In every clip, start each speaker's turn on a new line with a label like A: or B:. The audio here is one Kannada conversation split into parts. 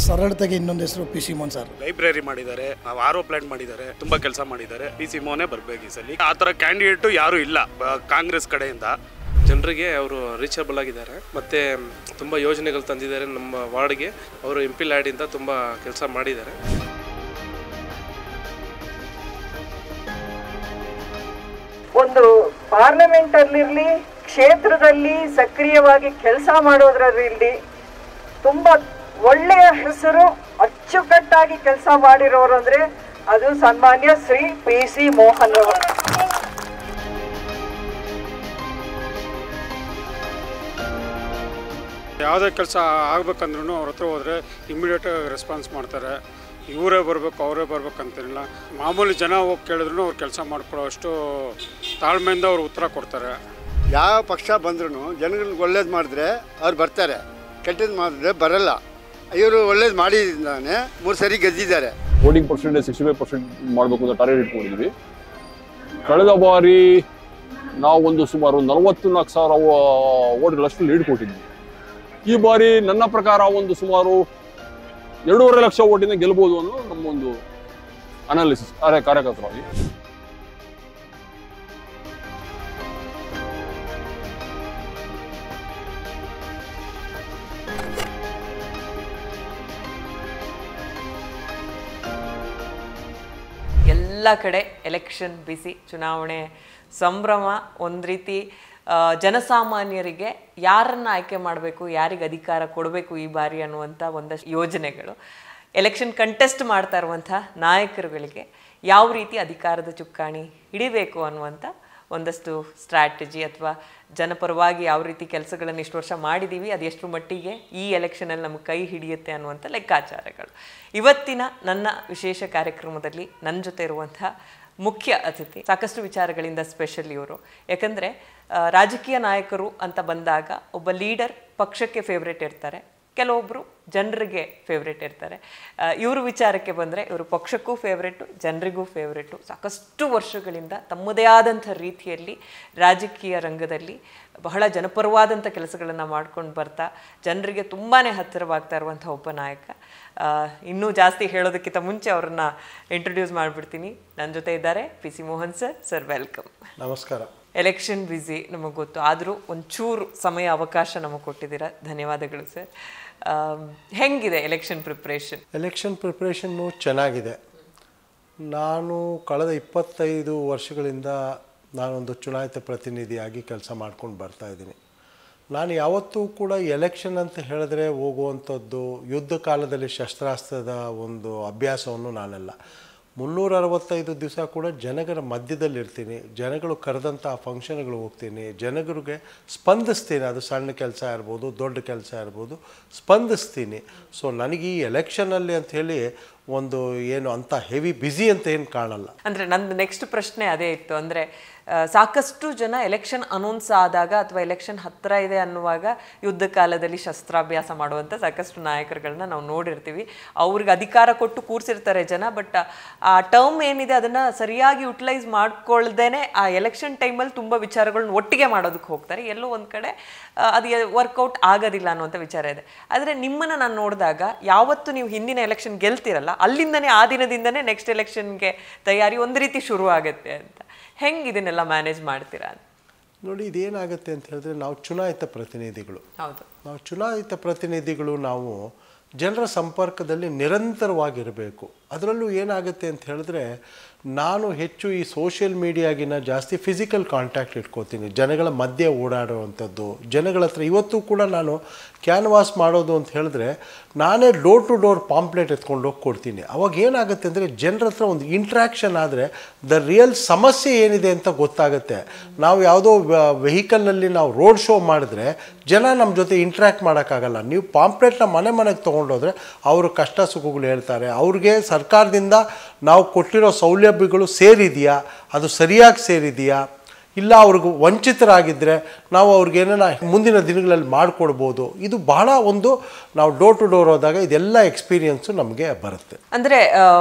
A: ಸರಳತೆಗೆ ಇನ್ನೊಂದು ಹೆಸರು P C Mohan sir.
B: Library ಮಾಡಿದ್ದಾರೆ, ಆರೋ ಪ್ಲಾಂಟ್ ಮಾಡಿದ್ದಾರೆ, ತುಂಬಾ ಕೆಲಸ ಮಾಡಿದ್ದಾರೆ. ಪಿ ಸಿ ಮೋಹನೇ ಬರ್ಬೇಕು ಈ ಸಲ. ಆ ಥರ ಕ್ಯಾಂಡಿಡೇಟು ಯಾರು ಇಲ್ಲ ಕಾಂಗ್ರೆಸ್ ಕಡೆಯಿಂದ.
C: ಜನರಿಗೆ ಅವರು ರೀಚಬಲ್ ಆಗಿದ್ದಾರೆ, ಮತ್ತು ತುಂಬ ಯೋಜನೆಗಳು ತಂದಿದ್ದಾರೆ ನಮ್ಮ ವಾರ್ಡ್ಗೆ. ಅವರು ಎಂ ಪಿ ಲ್ಯಾಡಿಂದ ತುಂಬ ಕೆಲಸ ಮಾಡಿದ್ದಾರೆ.
D: ಒಂದು ಪಾರ್ಲಿಮೆಂಟ್ ಅಲ್ಲಿರ್ಲಿ, ಕ್ಷೇತ್ರದಲ್ಲಿ ಸಕ್ರಿಯವಾಗಿ ಕೆಲಸ ಮಾಡೋದ್ರಲ್ಲಿ ತುಂಬಾ ಒಳ್ಳೆಯ ಹೆಸರು, ಅಚ್ಚುಕಟ್ಟಾಗಿ ಕೆಲಸ ಮಾಡಿರೋರು ಅಂದ್ರೆ ಅದು ಸನ್ಮಾನ್ಯ ಶ್ರೀ ಪಿ ಸಿ ಮೋಹನ್ ಅವರು.
E: ಯಾವುದೇ ಕೆಲಸ ಆಗ್ಬೇಕಂದ್ರೂ ಅವ್ರ ಹತ್ರ ಹೋದರೆ ಇಮ್ಮಿಡಿಯೇಟಾಗಿ ರೆಸ್ಪಾನ್ಸ್ ಮಾಡ್ತಾರೆ. ಇವರೇ ಬರಬೇಕು ಅವರೇ ಬರ್ಬೇಕಂತೇನಿಲ್ಲ. ಮಾಮೂಲಿ ಜನ ಹೋಗಿ ಕೇಳಿದ್ರು ಅವ್ರು ಕೆಲಸ ಮಾಡ್ಕೊಳ್ಳೋ ಅಷ್ಟು ತಾಳ್ಮೆಯಿಂದ ಅವ್ರು ಉತ್ತರ ಕೊಡ್ತಾರೆ.
F: ಯಾವ ಪಕ್ಷ ಬಂದ್ರೂ ಜನಗಳಿಗೆ ಒಳ್ಳೇದು ಮಾಡಿದ್ರೆ ಅವ್ರು ಬರ್ತಾರೆ, ಕೆಟ್ಟದ್ದು ಮಾಡಿದ್ರೆ ಬರಲ್ಲ. ಇವರು ಒಳ್ಳೇದು ಮಾಡಿದ್ದಾನೆ, 3 ಸರಿ ಗೆದ್ದಿದ್ದಾರೆ.
G: ವೋಟಿಂಗ್ ಪರ್ಸೆಂಟೇಜ್ 65% ಮಾಡಬೇಕು ಅಂತ ಟಾರ್ಗೆಟ್ ಇಟ್ಕೊಂಡಿದ್ವಿ. ಕಳೆದ ಬಾರಿ ನಾವು ಸುಮಾರು 44,000 ವೋಟ್ಗಳಷ್ಟು ಲೀಡ್ ಕೊಟ್ಟಿದ್ವಿ. ಈ ಬಾರಿ ನನ್ನ ಪ್ರಕಾರ ಸುಮಾರು 2.5 ಲಕ್ಷ ವೋಟಿಂದ ಗೆಲ್ಬಹುದು ಅನ್ನೋ ನಮ್ಮೊಂದು ಅನಾಲಿಸಿಸ್ ಕಾರ್ಯಕರ್ತರಾಗಿ.
H: ಎಲ್ಲ ಕಡೆ ಎಲೆಕ್ಷನ್ ಬಿಸಿ, ಚುನಾವಣೆ ಸಂಭ್ರಮ. ಒಂದು ರೀತಿ ಜನಸಾಮಾನ್ಯರಿಗೆ ಯಾರನ್ನು ಆಯ್ಕೆ ಮಾಡಬೇಕು, ಯಾರಿಗೆ ಅಧಿಕಾರ ಕೊಡಬೇಕು ಈ ಬಾರಿ ಅನ್ನುವಂಥ ಒಂದಷ್ಟು ಯೋಜನೆಗಳು, ಎಲೆಕ್ಷನ್ ಕಂಟೆಸ್ಟ್ ಮಾಡ್ತಾ ಇರುವಂಥ ನಾಯಕರುಗಳಿಗೆ ಯಾವ ರೀತಿ ಅಧಿಕಾರದ ಚುಕ್ಕಾಣಿ ಹಿಡಿಬೇಕು ಅನ್ನುವಂಥ ಒಂದಷ್ಟು ಸ್ಟ್ರಾಟಜಿ ಅಥವಾ ಜನಪರವಾಗಿ ಯಾವ ರೀತಿ ಕೆಲಸಗಳನ್ನು ಇಷ್ಟು ವರ್ಷ ಮಾಡಿದ್ದೀವಿ, ಅದು ಎಷ್ಟು ಮಟ್ಟಿಗೆ ಈ ಎಲೆಕ್ಷನಲ್ಲಿ ನಮಗೆ ಕೈ ಹಿಡಿಯುತ್ತೆ ಅನ್ನುವಂಥ ಲೆಕ್ಕಾಚಾರಗಳು. ಇವತ್ತಿನ ನನ್ನ ವಿಶೇಷ ಕಾರ್ಯಕ್ರಮದಲ್ಲಿ ನನ್ನ ಜೊತೆ ಇರುವಂಥ ಮುಖ್ಯ ಅತಿಥಿ ಸಾಕಷ್ಟು ವಿಚಾರಗಳಿಂದ ಸ್ಪೆಷಲ್ ಇವರು. ಯಾಕಂದರೆ ರಾಜಕೀಯ ನಾಯಕರು ಅಂತ ಬಂದಾಗ ಒಬ್ಬ ಲೀಡರ್ ಪಕ್ಷಕ್ಕೆ ಫೇವ್ರೇಟ್ ಇರ್ತಾರೆ, ಕೆಲವೊಬ್ಬರು ಜನರಿಗೆ ಫೇವ್ರೇಟ್ ಇರ್ತಾರೆ. ಇವರು ವಿಚಾರಕ್ಕೆ ಬಂದರೆ ಇವರು ಪಕ್ಷಕ್ಕೂ ಫೇವ್ರೇಟು, ಜನರಿಗೂ ಫೇವ್ರೇಟು. ಸಾಕಷ್ಟು ವರ್ಷಗಳಿಂದ ತಮ್ಮದೇ ಆದಂಥ ರೀತಿಯಲ್ಲಿ ರಾಜಕೀಯ ರಂಗದಲ್ಲಿ ಬಹಳ ಜನಪರವಾದಂಥ ಕೆಲಸಗಳನ್ನು ಮಾಡ್ಕೊಂಡು ಬರ್ತಾ ಜನರಿಗೆ ತುಂಬಾ ಹತ್ತಿರವಾಗ್ತಾ ಇರುವಂಥ ಒಬ್ಬ ನಾಯಕ. ಇನ್ನೂ ಜಾಸ್ತಿ ಹೇಳೋದಕ್ಕಿಂತ ಮುಂಚೆ ಅವ್ರನ್ನ ಇಂಟ್ರೊಡ್ಯೂಸ್ ಮಾಡಿಬಿಡ್ತೀನಿ. ನನ್ನ ಜೊತೆ ಇದ್ದಾರೆ P C Mohan sir. Sir welcome.
A: ನಮಸ್ಕಾರ.
H: ಎಲೆಕ್ಷನ್ ಬ್ಯುಸಿ ನಮಗೆ ಗೊತ್ತು, ಆದರೂ ಒಂಚೂರು ಸಮಯ ಅವಕಾಶ ನಮಗೆ ಕೊಟ್ಟಿದ್ದೀರಾ, ಧನ್ಯವಾದಗಳು ಸರ್. ಹೆಂಗಿದೆ ಎಲೆಕ್ಷನ್ ಪ್ರಿಪ್ರೇಷನ್?
A: ಎಲೆಕ್ಷನ್ ಪ್ರಿಪ್ರೇಷನ್ನು ಚೆನ್ನಾಗಿದೆ. ನಾನು ಕಳೆದ 25 ವರ್ಷಗಳಿಂದ ನಾನೊಂದು ಚುನಾಯಿತ ಪ್ರತಿನಿಧಿಯಾಗಿ ಕೆಲಸ ಮಾಡ್ಕೊಂಡು ಬರ್ತಾಯಿದ್ದೀನಿ. ನಾನು ಯಾವತ್ತೂ ಕೂಡ ಎಲೆಕ್ಷನ್ ಅಂತ ಹೇಳಿದ್ರೆ ಹೋಗುವಂಥದ್ದು, ಯುದ್ಧ ಕಾಲದಲ್ಲಿ ಶಸ್ತ್ರಾಸ್ತ್ರದ ಒಂದು ಅಭ್ಯಾಸವನ್ನು ನಾನೆಲ್ಲ. 365 ದಿವಸ ಕೂಡ ಜನಗಳ ಮಧ್ಯದಲ್ಲಿರ್ತೀನಿ, ಜನಗಳು ಕರೆದಂಥ ಫಂಕ್ಷನ್ಗಳು ಹೋಗ್ತೀನಿ, ಜನಗಳಿಗೆ ಸ್ಪಂದಿಸ್ತೀನಿ. ಅದು ಸಣ್ಣ ಕೆಲಸ ಇರ್ಬೋದು, ದೊಡ್ಡ ಕೆಲಸ ಇರ್ಬೋದು, ಸ್ಪಂದಿಸ್ತೀನಿ. ಸೊ ನನಗೆ ಈ ಎಲೆಕ್ಷನಲ್ಲಿ ಅಂಥೇಳಿ ಒಂದು ಏನು ಅಂತ ಹೆವಿ ಬ್ಯುಸಿ ಅಂತ ಏನು ಕಾಣಲ್ಲ.
H: ಅಂದರೆ ನಂದು ನೆಕ್ಸ್ಟ್ ಪ್ರಶ್ನೆ ಅದೇ ಇತ್ತು. ಅಂದರೆ ಸಾಕಷ್ಟು ಜನ ಎಲೆಕ್ಷನ್ ಅನೌನ್ಸ್ ಆದಾಗ ಅಥವಾ ಎಲೆಕ್ಷನ್ ಹತ್ತಿರ ಇದೆ ಅನ್ನುವಾಗ ಯುದ್ಧ ಕಾಲದಲ್ಲಿ ಶಸ್ತ್ರಾಭ್ಯಾಸ ಮಾಡುವಂಥ ಸಾಕಷ್ಟು ನಾಯಕರುಗಳನ್ನ ನಾವು ನೋಡಿರ್ತೀವಿ. ಅವ್ರಿಗೆ ಅಧಿಕಾರ ಕೊಟ್ಟು ಕೂರಿಸಿರ್ತಾರೆ ಜನ, ಬಟ್ ಆ ಟರ್ಮ್ ಏನಿದೆ ಅದನ್ನು ಸರಿಯಾಗಿ ಯುಟಿಲೈಸ್ ಮಾಡ್ಕೊಳ್ದೇನೆ ಆ ಎಲೆಕ್ಷನ್ ಟೈಮಲ್ಲಿ ತುಂಬ ವಿಚಾರಗಳನ್ನ ಒಟ್ಟಿಗೆ ಮಾಡೋದಕ್ಕೆ ಹೋಗ್ತಾರೆ. ಎಲ್ಲೋ ಒಂದು ಕಡೆ ಅದು ವರ್ಕೌಟ್ ಆಗೋದಿಲ್ಲ ಅನ್ನುವಂಥ ವಿಚಾರ ಇದೆ. ಆದರೆ ನಿಮ್ಮನ್ನು ನಾನು ನೋಡಿದಾಗ ಯಾವತ್ತು ನೀವು ಹಿಂದಿನ ಎಲೆಕ್ಷನ್ ಗೆಲ್ತಿರಲ್ಲ, ಅಲ್ಲಿಂದನೇ ಆ ದಿನದಿಂದನೇ ನೆಕ್ಸ್ಟ್ ಎಲೆಕ್ಷನ್ಗೆ ತಯಾರಿ ಒಂದು ರೀತಿ ಶುರು ಆಗುತ್ತೆ ಅಂತ. ಹೆಂಗೆ ಇದನ್ನೆಲ್ಲ ಮ್ಯಾನೇಜ್ ಮಾಡ್ತೀರಾ?
A: ನೋಡಿ, ಇದೇನಾಗುತ್ತೆ ಅಂತ ಹೇಳಿದ್ರೆ, ನಾವು ಚುನಾಯಿತ ಪ್ರತಿನಿಧಿಗಳು.
H: ಹೌದು,
A: ನಾವು ಚುನಾಯಿತ ಪ್ರತಿನಿಧಿಗಳು, ನಾವು ಜನರ ಸಂಪರ್ಕದಲ್ಲಿ ನಿರಂತರವಾಗಿರಬೇಕು. ಅದರಲ್ಲೂ ಏನಾಗುತ್ತೆ ಅಂತ ಹೇಳಿದ್ರೆ, ನಾನು ಹೆಚ್ಚು ಈ ಸೋಷಿಯಲ್ ಮೀಡಿಯಾಗಿನ ಜಾಸ್ತಿ ಫಿಸಿಕಲ್ ಕಾಂಟ್ಯಾಕ್ಟ್ ಇಟ್ಕೋತೀನಿ, ಜನಗಳ ಮಧ್ಯೆ ಓಡಾಡುವಂಥದ್ದು, ಜನಗಳ ಹತ್ರ. ಇವತ್ತು ಕೂಡ ನಾನು ಕ್ಯಾನ್ವಾಸ್ ಮಾಡೋದು ಅಂತ ಹೇಳಿದ್ರೆ ನಾನೇ ಡೋರ್ ಟು ಡೋರ್ ಪಾಂಪ್ಲೆಟ್ ಎತ್ಕೊಂಡು ಹೋಗಿ ಕೊಡ್ತೀನಿ. ಅವಾಗ ಏನಾಗುತ್ತೆ ಅಂದರೆ, ಜನರ ಹತ್ರ ಒಂದು ಇಂಟ್ರ್ಯಾಕ್ಷನ್ ಆದರೆ ದ ರಿಯಲ್ ಸಮಸ್ಯೆ ಏನಿದೆ ಅಂತ ಗೊತ್ತಾಗುತ್ತೆ. ನಾವು ಯಾವುದೋ ವೆಹಿಕಲ್ನಲ್ಲಿ ನಾವು ರೋಡ್ ಶೋ ಮಾಡಿದ್ರೆ ಜನ ನಮ್ಮ ಜೊತೆ ಇಂಟ್ರ್ಯಾಕ್ಟ್ ಮಾಡೋಕ್ಕಾಗಲ್ಲ. ನೀವು ಪಾಂಪ್ಲೆಟ್ನ ಮನೆಗೆ ತೊಗೊಂಡೋದ್ರೆ ಅವರು ಕಷ್ಟ ಸುಖಗಳು ಹೇಳ್ತಾರೆ. ಅವ್ರಿಗೆ ಸರ್ಕಾರದಿಂದ ನಾವು ಕೊಟ್ಟಿರೋ ಸೌಲಭ್ಯಗಳು ಸೇರಿದೆಯಾ, ಅದು ಸರಿಯಾಗಿ ಸೇರಿದೆಯಾ, ಇಲ್ಲ ಅವ್ರಿಗೆ ವಂಚಿತರಾಗಿದ್ದರೆ ನಾವು ಅವ್ರಿಗೇನ ಮುಂದಿನ ದಿನಗಳಲ್ಲಿ ಮಾಡಿಕೊಡ್ಬೋದು. ಇದು ಬಹಳ ಒಂದು ನಾವು ಡೋರ್ ಟು ಡೋರ್ ಹೋದಾಗ ಇದೆಲ್ಲ ಎಕ್ಸ್ಪೀರಿಯನ್ಸು ನಮಗೆ ಬರುತ್ತೆ.
H: ಅಂದರೆ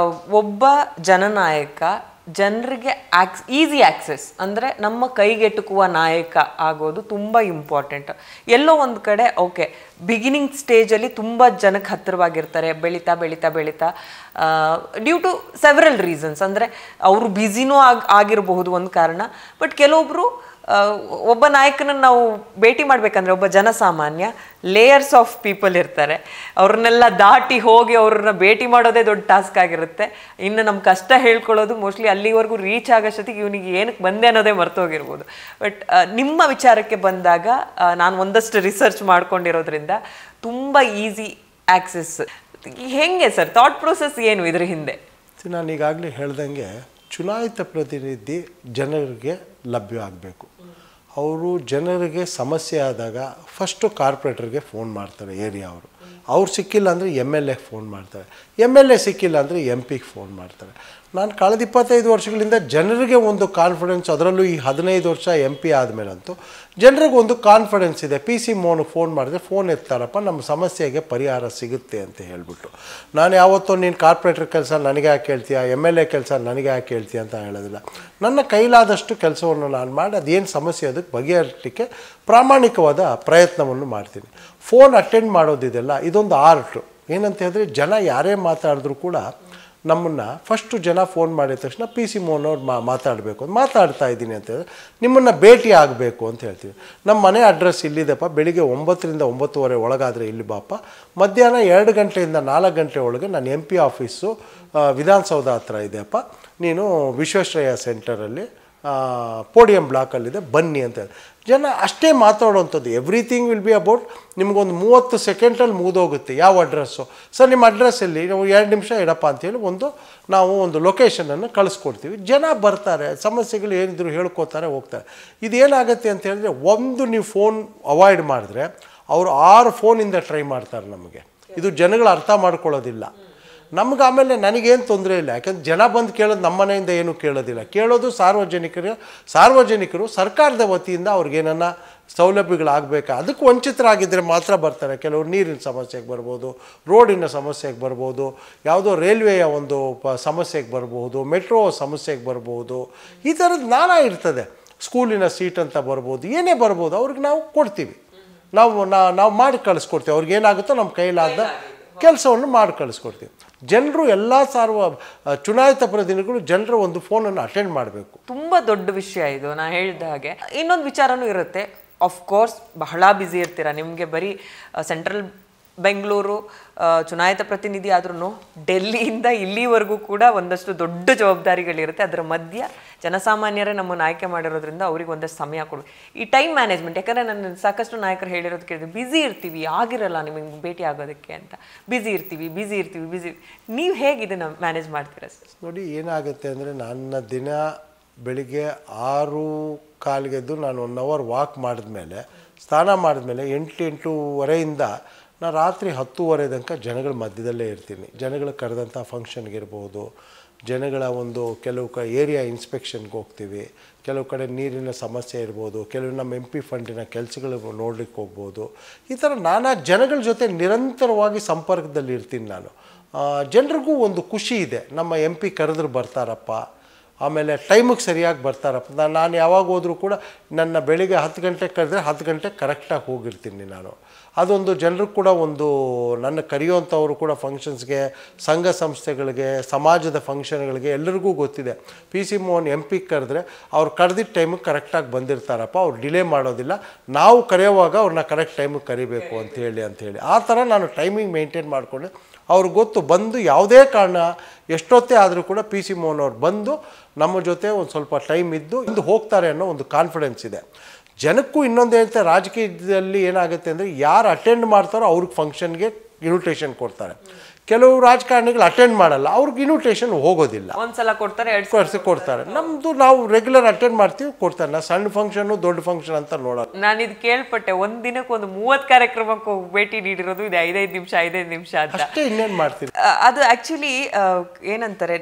H: ಒಬ್ಬ ಜನನಾಯಕ ಜನರಿಗೆ ಈಸಿ ಆಕ್ಸೆಸ್, ಅಂದರೆ ನಮ್ಮ ಕೈಗೆಟುಕುವ ನಾಯಕ ಆಗೋದು ತುಂಬ ಇಂಪಾರ್ಟೆಂಟ್. ಎಲ್ಲೋ ಒಂದು ಕಡೆ ಓಕೆ ಬಿಗಿನಿಂಗ್ ಸ್ಟೇಜಲ್ಲಿ ತುಂಬ ಜನಕ್ಕೆ ಹತ್ತಿರವಾಗಿರ್ತಾರೆ, ಬೆಳೀತಾ ಬೆಳೀತಾ ಬೆಳೀತಾ ಡ್ಯೂ ಟು ಸೆವೆರಲ್ ರೀಸನ್ಸ್. ಅಂದರೆ ಅವರು ಬ್ಯುಸಿನೂ ಆಗಿರಬಹುದು ಒಂದು ಕಾರಣ. ಬಟ್ ಕೆಲವೊಬ್ಬರು ಒಬ್ಬ ನಾಯಕನನ್ನು ನಾವು ಭೇಟಿ ಮಾಡಬೇಕಂದ್ರೆ ಒಬ್ಬ ಜನಸಾಮಾನ್ಯ ಲೇಯರ್ಸ್ ಆಫ್ ಪೀಪಲ್ ಇರ್ತಾರೆ. ಅವ್ರನ್ನೆಲ್ಲ ದಾಟಿ ಹೋಗಿ ಅವ್ರನ್ನ ಭೇಟಿ ಮಾಡೋದೇ ದೊಡ್ಡ ಟಾಸ್ಕ್ ಆಗಿರುತ್ತೆ. ಇನ್ನು ನಮ್ಮ ಕಷ್ಟ ಹೇಳ್ಕೊಳ್ಳೋದು ಮೋಸ್ಟ್ಲಿ ಅಲ್ಲಿವರೆಗೂ ರೀಚ್ ಆಗೋಷ್ಟೊತ್ತಿಗೆ ಇವನಿಗೆ ಏನಕ್ಕೆ ಬಂದೆ ಅನ್ನೋದೇ ಮರ್ತೋಗಿರ್ಬೋದು. ಬಟ್ ನಿಮ್ಮ ವಿಚಾರಕ್ಕೆ ಬಂದಾಗ ನಾನು ಒಂದಷ್ಟು ರಿಸರ್ಚ್ ಮಾಡ್ಕೊಂಡಿರೋದ್ರಿಂದ ತುಂಬ ಈಸಿ ಆಕ್ಸೆಸ್. ಹೆಂಗೆ ಸರ್ ಥಾಟ್ ಪ್ರೊಸೆಸ್ ಏನು ಇದ್ರ ಹಿಂದೆ?
A: ನಾನು ಈಗಾಗಲೇ ಹೇಳ್ದಂಗೆ ಚುನಾಯಿತ ಪ್ರತಿನಿಧಿ ಜನರಿಗೆ ಲಭ್ಯ ಆಗಬೇಕು. ಅವರು ಜನರಿಗೆ ಸಮಸ್ಯೆ ಆದಾಗ ಫಸ್ಟು ಕಾರ್ಪೊರೇಟರ್ಗೆ ಫೋನ್ ಮಾಡ್ತಾರೆ ಏರಿಯಾ ಅವರು. ಅವ್ರು ಸಿಕ್ಕಿಲ್ಲ ಅಂದರೆ MLA ಫೋನ್ ಮಾಡ್ತಾರೆ. MLA ಸಿಕ್ಕಿಲ್ಲ ಅಂದರೆ MP ಫೋನ್ ಮಾಡ್ತಾರೆ. ನಾನು ಕಳೆದ 25 ವರ್ಷಗಳಿಂದ ಜನರಿಗೆ ಒಂದು ಕಾನ್ಫಿಡೆನ್ಸ್, ಅದರಲ್ಲೂ ಈ 15 ವರ್ಷ MP ಆದಮೇಲಂತೂ ಜನರಿಗೆ ಒಂದು ಕಾನ್ಫಿಡೆನ್ಸ್ ಇದೆ. PC ಮೋನಿಗೆ ಫೋನ್ ಮಾಡಿದ್ರೆ ಫೋನ್ ಎತ್ತಾರಪ್ಪ, ನಮ್ಮ ಸಮಸ್ಯೆಗೆ ಪರಿಹಾರ ಸಿಗುತ್ತೆ ಅಂತ ಹೇಳ್ಬಿಟ್ಟು. ನಾನು ಯಾವತ್ತೂ ನೀನು ಕಾರ್ಪೊರೇಟರ್ ಕೆಲಸ ನನಗೆ ಯಾಕೆ ಹೇಳ್ತೀಯ, MLA ಕೆಲಸ ನನಗೆ ಯಾಕೆ ಹೇಳ್ತೀಯ ಅಂತ ಹೇಳೋದಿಲ್ಲ. ನನ್ನ ಕೈಲಾದಷ್ಟು ಕೆಲಸವನ್ನು ನಾನು ಮಾಡಿ ಅದೇನು ಸಮಸ್ಯೆ ಅದಕ್ಕೆ ಬಗೆಹರಿಸಲಿಕ್ಕೆ ಪ್ರಾಮಾಣಿಕವಾದ ಪ್ರಯತ್ನವನ್ನು ಮಾಡ್ತೀನಿ. ಫೋನ್ ಅಟೆಂಡ್ ಮಾಡೋದಿದೆಲ್ಲ ಇದೊಂದು ಆರ್ಟು. ಏನಂತ ಹೇಳಿದ್ರೆ ಜನ ಯಾರೇ ಮಾತಾಡಿದ್ರು ಕೂಡ ನಮ್ಮನ್ನು ಫಸ್ಟು ಜನ ಫೋನ್ ಮಾಡಿದ ತಕ್ಷಣ PC ಮೋಹನವ್ರು ಮಾತಾಡಬೇಕು, ಮಾತಾಡ್ತಾ ಇದ್ದೀನಿ ಅಂತ ಹೇಳಿದ್ರೆ ನಿಮ್ಮನ್ನು ಭೇಟಿ ಆಗಬೇಕು ಅಂತ ಹೇಳ್ತೀವಿ. ನಮ್ಮ ಮನೆ ಅಡ್ರೆಸ್ ಇಲ್ಲಿದೆಪ್ಪ, ಬೆಳಿಗ್ಗೆ 9ರಿಂದ 9:30 ಒಳಗಾದರೆ ಇಲ್ಲಿ ಬಾಪ, ಮಧ್ಯಾಹ್ನ 2 ಗಂಟೆಯಿಂದ 4 ಗಂಟೆ ಒಳಗೆ ನಾನು MP ಆಫೀಸು ವಿಧಾನಸೌಧ ಹತ್ರ ಇದೆಯಪ್ಪ, ನೀನು ವಿಶ್ವೇಶ್ವರಯ್ಯ ಸೆಂಟರಲ್ಲಿ ಪೋಡಿಯಂ ಬ್ಲಾಕಲ್ಲಿದೆ ಬನ್ನಿ ಅಂತ ಹೇಳಿ ಜನ ಅಷ್ಟೇ ಮಾತಾಡೋವಂಥದ್ದು. ಎವ್ರಿಥಿಂಗ್ ವಿಲ್ ಬಿ ಅಬೌಟ್ ನಿಮಗೊಂದು 30 ಸೆಕೆಂಡಲ್ಲಿ ಮುಗಿದೋಗುತ್ತೆ. ಯಾವ ಅಡ್ರೆಸ್ಸು ಸರ್, ನಿಮ್ಮ ಅಡ್ರೆಸ್ಸಲ್ಲಿ ನಾವು 2 ನಿಮಿಷ ಇಡಪ್ಪ ಅಂತೇಳಿ ನಾವು ಒಂದು ಲೊಕೇಶನನ್ನು ಕಳಿಸ್ಕೊಡ್ತೀವಿ. ಜನ ಬರ್ತಾರೆ, ಸಮಸ್ಯೆಗಳು ಏನಿದ್ರು ಹೇಳ್ಕೊತಾರೆ, ಹೋಗ್ತಾರೆ. ಇದೇನಾಗುತ್ತೆ ಅಂತ ಹೇಳಿದ್ರೆ ನೀವು ಫೋನ್ ಅವಾಯ್ಡ್ ಮಾಡಿದ್ರೆ ಅವರು 6 ಫೋನಿಂದ ಟ್ರೈ ಮಾಡ್ತಾರೆ ನಮಗೆ. ಇದು ಜನಗಳು ಅರ್ಥ ಮಾಡ್ಕೊಳ್ಳೋದಿಲ್ಲ. ನಮ್ಗೆ ಆಮೇಲೆ ನನಗೇನು ತೊಂದರೆ ಇಲ್ಲ, ಯಾಕಂದ್ರೆ ಜನ ಬಂದು ಕೇಳೋದು ನಮ್ಮ ಮನೆಯಿಂದ ಏನೂ ಕೇಳೋದಿಲ್ಲ. ಕೇಳೋದು ಸಾರ್ವಜನಿಕರು ಸರ್ಕಾರದ ವತಿಯಿಂದ ಅವ್ರಿಗೇನನ್ನ ಸೌಲಭ್ಯಗಳಾಗಬೇಕು, ಅದಕ್ಕೆ ವಂಚಿತರಾಗಿದ್ದರೆ ಮಾತ್ರ ಬರ್ತಾರೆ. ಕೆಲವರು ನೀರಿನ ಸಮಸ್ಯೆಗೆ ಬರ್ಬೋದು, ರೋಡಿನ ಸಮಸ್ಯೆಗೆ ಬರ್ಬೋದು, ಯಾವುದೋ ರೈಲ್ವೆಯ ಒಂದು ಸಮಸ್ಯೆಗೆ ಬರ್ಬೋದು, ಮೆಟ್ರೋ ಸಮಸ್ಯೆಗೆ ಬರ್ಬೋದು, ಈ ಥರದ್ದು ನಾನಾ ಇರ್ತದೆ. ಸ್ಕೂಲಿನ ಸೀಟ್ ಅಂತ ಬರ್ಬೋದು, ಏನೇ ಬರ್ಬೋದು, ಅವ್ರಿಗೆ ನಾವು ಕೊಡ್ತೀವಿ. ನಾವು ಮಾಡಿ ಕಳಿಸ್ಕೊಡ್ತೀವಿ. ಅವ್ರಿಗೇನಾಗುತ್ತೋ ನಮ್ಮ ಕೈಲಾದ ಕೆಲಸವನ್ನು ಮಾಡಿ ಕಳಿಸ್ಕೊಡ್ತೀವಿ. ಜನರು ಎಲ್ಲ ಚುನಾಯಿತ ಪ್ರತಿನಿಧಿಗಳು ಜನರ ಒಂದು ಫೋನನ್ನು ಅಟೆಂಡ್ ಮಾಡಬೇಕು.
H: ತುಂಬ ದೊಡ್ಡ ವಿಷಯ ಇದು. ನಾನು ಹೇಳಿದ ಹಾಗೆ ಇನ್ನೊಂದು ವಿಚಾರನೂ ಇರುತ್ತೆ. ಆಫ್ಕೋರ್ಸ್ ಬಹಳ ಬ್ಯುಸಿ ಇರ್ತೀರ. ನಿಮಗೆ ಬರೀ ಸೆಂಟ್ರಲ್ ಬೆಂಗಳೂರು ಚುನಾಯಿತ ಪ್ರತಿನಿಧಿ ಆದ್ರೂ ಡೆಲ್ಲಿಯಿಂದ ಇಲ್ಲಿವರೆಗೂ ಕೂಡ ಒಂದಷ್ಟು ದೊಡ್ಡ ಜವಾಬ್ದಾರಿಗಳಿರುತ್ತೆ. ಅದರ ಮಧ್ಯ ಜನಸಾಮಾನ್ಯರೇ ನಮ್ಮನ್ನು ಆಯ್ಕೆ ಮಾಡಿರೋದ್ರಿಂದ ಅವ್ರಿಗೆ ಒಂದಷ್ಟು ಸಮಯ ಕೊಡಬೇಕು. ಈ ಟೈಮ್ ಮ್ಯಾನೇಜ್ಮೆಂಟ್, ಯಾಕಂದರೆ ನನ್ನ ಸಾಕಷ್ಟು ನಾಯಕರು ಹೇಳಿರೋದು ಕೇಳಿದ್ರೆ ಬ್ಯುಸಿ ಇರ್ತೀವಿ, ಆಗಿರಲ್ಲ ನಿಮಗೆ ಭೇಟಿ ಆಗೋದಕ್ಕೆ ಅಂತ. ಬ್ಯುಸಿ ಇರ್ತೀವಿ. ನೀವು ಹೇಗೆ ಇದನ್ನು ಮ್ಯಾನೇಜ್ ಮಾಡ್ತೀರಾ ಸರ್?
A: ನೋಡಿ, ಏನಾಗುತ್ತೆ ಅಂದರೆ ನನ್ನ ದಿನ ಬೆಳಿಗ್ಗೆ 6:15 ನಾನು 1 ಅವರ್ ವಾಕ್ ಮಾಡಿದ್ಮೇಲೆ, ಸ್ನಾನ ಮಾಡಿದ್ಮೇಲೆ 8-8:30ಇಂದ ನಾನು ರಾತ್ರಿ 10:30 ತನಕ ಜನಗಳ ಮಧ್ಯದಲ್ಲೇ ಇರ್ತೀನಿ. ಜನಗಳು ಕರೆದಂಥ ಫಂಕ್ಷನ್ಗಿರ್ಬೋದು, ಜನಗಳ ಒಂದು ಕೆಲವು ಏರಿಯಾ ಇನ್ಸ್ಪೆಕ್ಷನ್ಗೆ ಹೋಗ್ತೀವಿ, ಕೆಲವು ಕಡೆ ನೀರಿನ ಸಮಸ್ಯೆ ಇರ್ಬೋದು, ಕೆಲವು ನಮ್ಮ MP ಫಂಡಿನ ಕೆಲಸಗಳು ನೋಡ್ಲಿಕ್ಕೆ ಹೋಗ್ಬೋದು. ಈ ಥರ ನಾನಾ ಜನಗಳ ಜೊತೆ ನಿರಂತರವಾಗಿ ಸಂಪರ್ಕದಲ್ಲಿ ಇರ್ತೀನಿ ನಾನು. ಜನರಿಗೂ ಒಂದು ಖುಷಿ ಇದೆ, ನಮ್ಮ MP ಕರೆದ್ರು ಬರ್ತಾರಪ್ಪ, ಆಮೇಲೆ ಟೈಮಿಗೆ ಸರಿಯಾಗಿ ಬರ್ತಾರಪ್ಪ. ನಾನು ಯಾವಾಗ ಹೋದರೂ ಕೂಡ ನನ್ನ ಬೆಳಿಗ್ಗೆ 10 ಗಂಟೆಗೆ ಕರೆದ್ರೆ 10 ಗಂಟೆಗೆ ಕರೆಕ್ಟಾಗಿ ಹೋಗಿರ್ತೀನಿ ನಾನು. ಅದೊಂದು ಜನರು ಕೂಡ ಒಂದು ನನ್ನ ಕರೆಯುವಂಥವರು ಕೂಡ ಫಂಕ್ಷನ್ಸ್ಗೆ, ಸಂಘ ಸಂಸ್ಥೆಗಳಿಗೆ, ಸಮಾಜದ ಫಂಕ್ಷನ್ಗಳಿಗೆ ಎಲ್ಲರಿಗೂ ಗೊತ್ತಿದೆ. PC ಮೋಹನ್ MP ಕರೆದ್ರೆ ಅವ್ರು ಕರೆದಿದ್ದ ಟೈಮಿಗೆ ಕರೆಕ್ಟಾಗಿ ಬಂದಿರ್ತಾರಪ್ಪ, ಅವ್ರು ಡಿಲೇ ಮಾಡೋದಿಲ್ಲ, ನಾವು ಕರೆಯುವಾಗ ಅವ್ರನ್ನ ಕರೆಕ್ಟ್ ಟೈಮಿಗೆ ಕರಿಬೇಕು ಅಂಥೇಳಿ ಆ ಥರ ನಾನು ಟೈಮಿಂಗ್ ಮೇಂಟೈನ್ ಮಾಡಿಕೊಂಡೆ. ಅವ್ರಿಗೆ ಗೊತ್ತು, ಬಂದು ಯಾವುದೇ ಕಾರಣ ಎಷ್ಟೊತ್ತೇ ಆದರೂ ಕೂಡ PC ಮೋಹನ್ ಅವ್ರು ಬಂದು ನಮ್ಮ ಜೊತೆ ಒಂದು ಸ್ವಲ್ಪ ಟೈಮ್ ಇದ್ದು ಹೋಗ್ತಾರೆ ಅನ್ನೋ ಒಂದು ಕಾನ್ಫಿಡೆನ್ಸ್ ಇದೆ. ಜನಕ್ಕೂ ಇನ್ನೊಂದು ಹೇಳ್ತಾರೆ, ರಾಜಕೀಯದಲ್ಲಿ ಏನಾಗುತ್ತೆ ಅಂದರೆ ಯಾರು ಅಟೆಂಡ್ ಮಾಡ್ತಾರೋ ಅವ್ರಿಗೆ ಫಂಕ್ಷನ್ಗೆ ಇನ್ವಿಟೇಷನ್ ಕೊಡ್ತಾರೆ. ಕೆಲವು ರಾಜಕಾರಣಿಗಳು ಅಟೆಂಡ್ ಮಾಡಲ್ಲ, ಅವ್ರಿಗೆ ಇನ್ವಿಟೇಷನ್ ಹೋಗೋದಿಲ್ಲ,
H: ಒಂದ್ಸಲ ಕೊಡ್ತಾರೆ,
A: 2 ವರ್ಷ ಕೊಡ್ತಾರೆ. ನಮ್ಮದು ನಾವು ರೆಗ್ಯುಲರ್ ಅಟೆಂಡ್ ಮಾಡ್ತೀವಿ, ಕೊಡ್ತಾರೆ. ನಾ ಸಣ್ಣ ಫಂಕ್ಷನ್ನು ದೊಡ್ಡ ಫಂಕ್ಷನ್ ಅಂತ ನೋಡೋಲ್ಲ.
H: ನಾನು ಇದು ಕೇಳ್ಪಟ್ಟೆ, ಒಂದು ದಿನಕ್ಕೆ ಒಂದು 30 ಕಾರ್ಯಕ್ರಮಕ್ಕೆ ಭೇಟಿ ನೀಡಿರೋದು ಇದೆ, 5 ನಿಮಿಷ ಅಂತ
A: ಅಷ್ಟೇ. ಇನ್ನೇನು ಮಾಡ್ತೀವಿ?
H: ಅದು ಆ್ಯಕ್ಚುಲಿ ಏನಂತಾರೆ,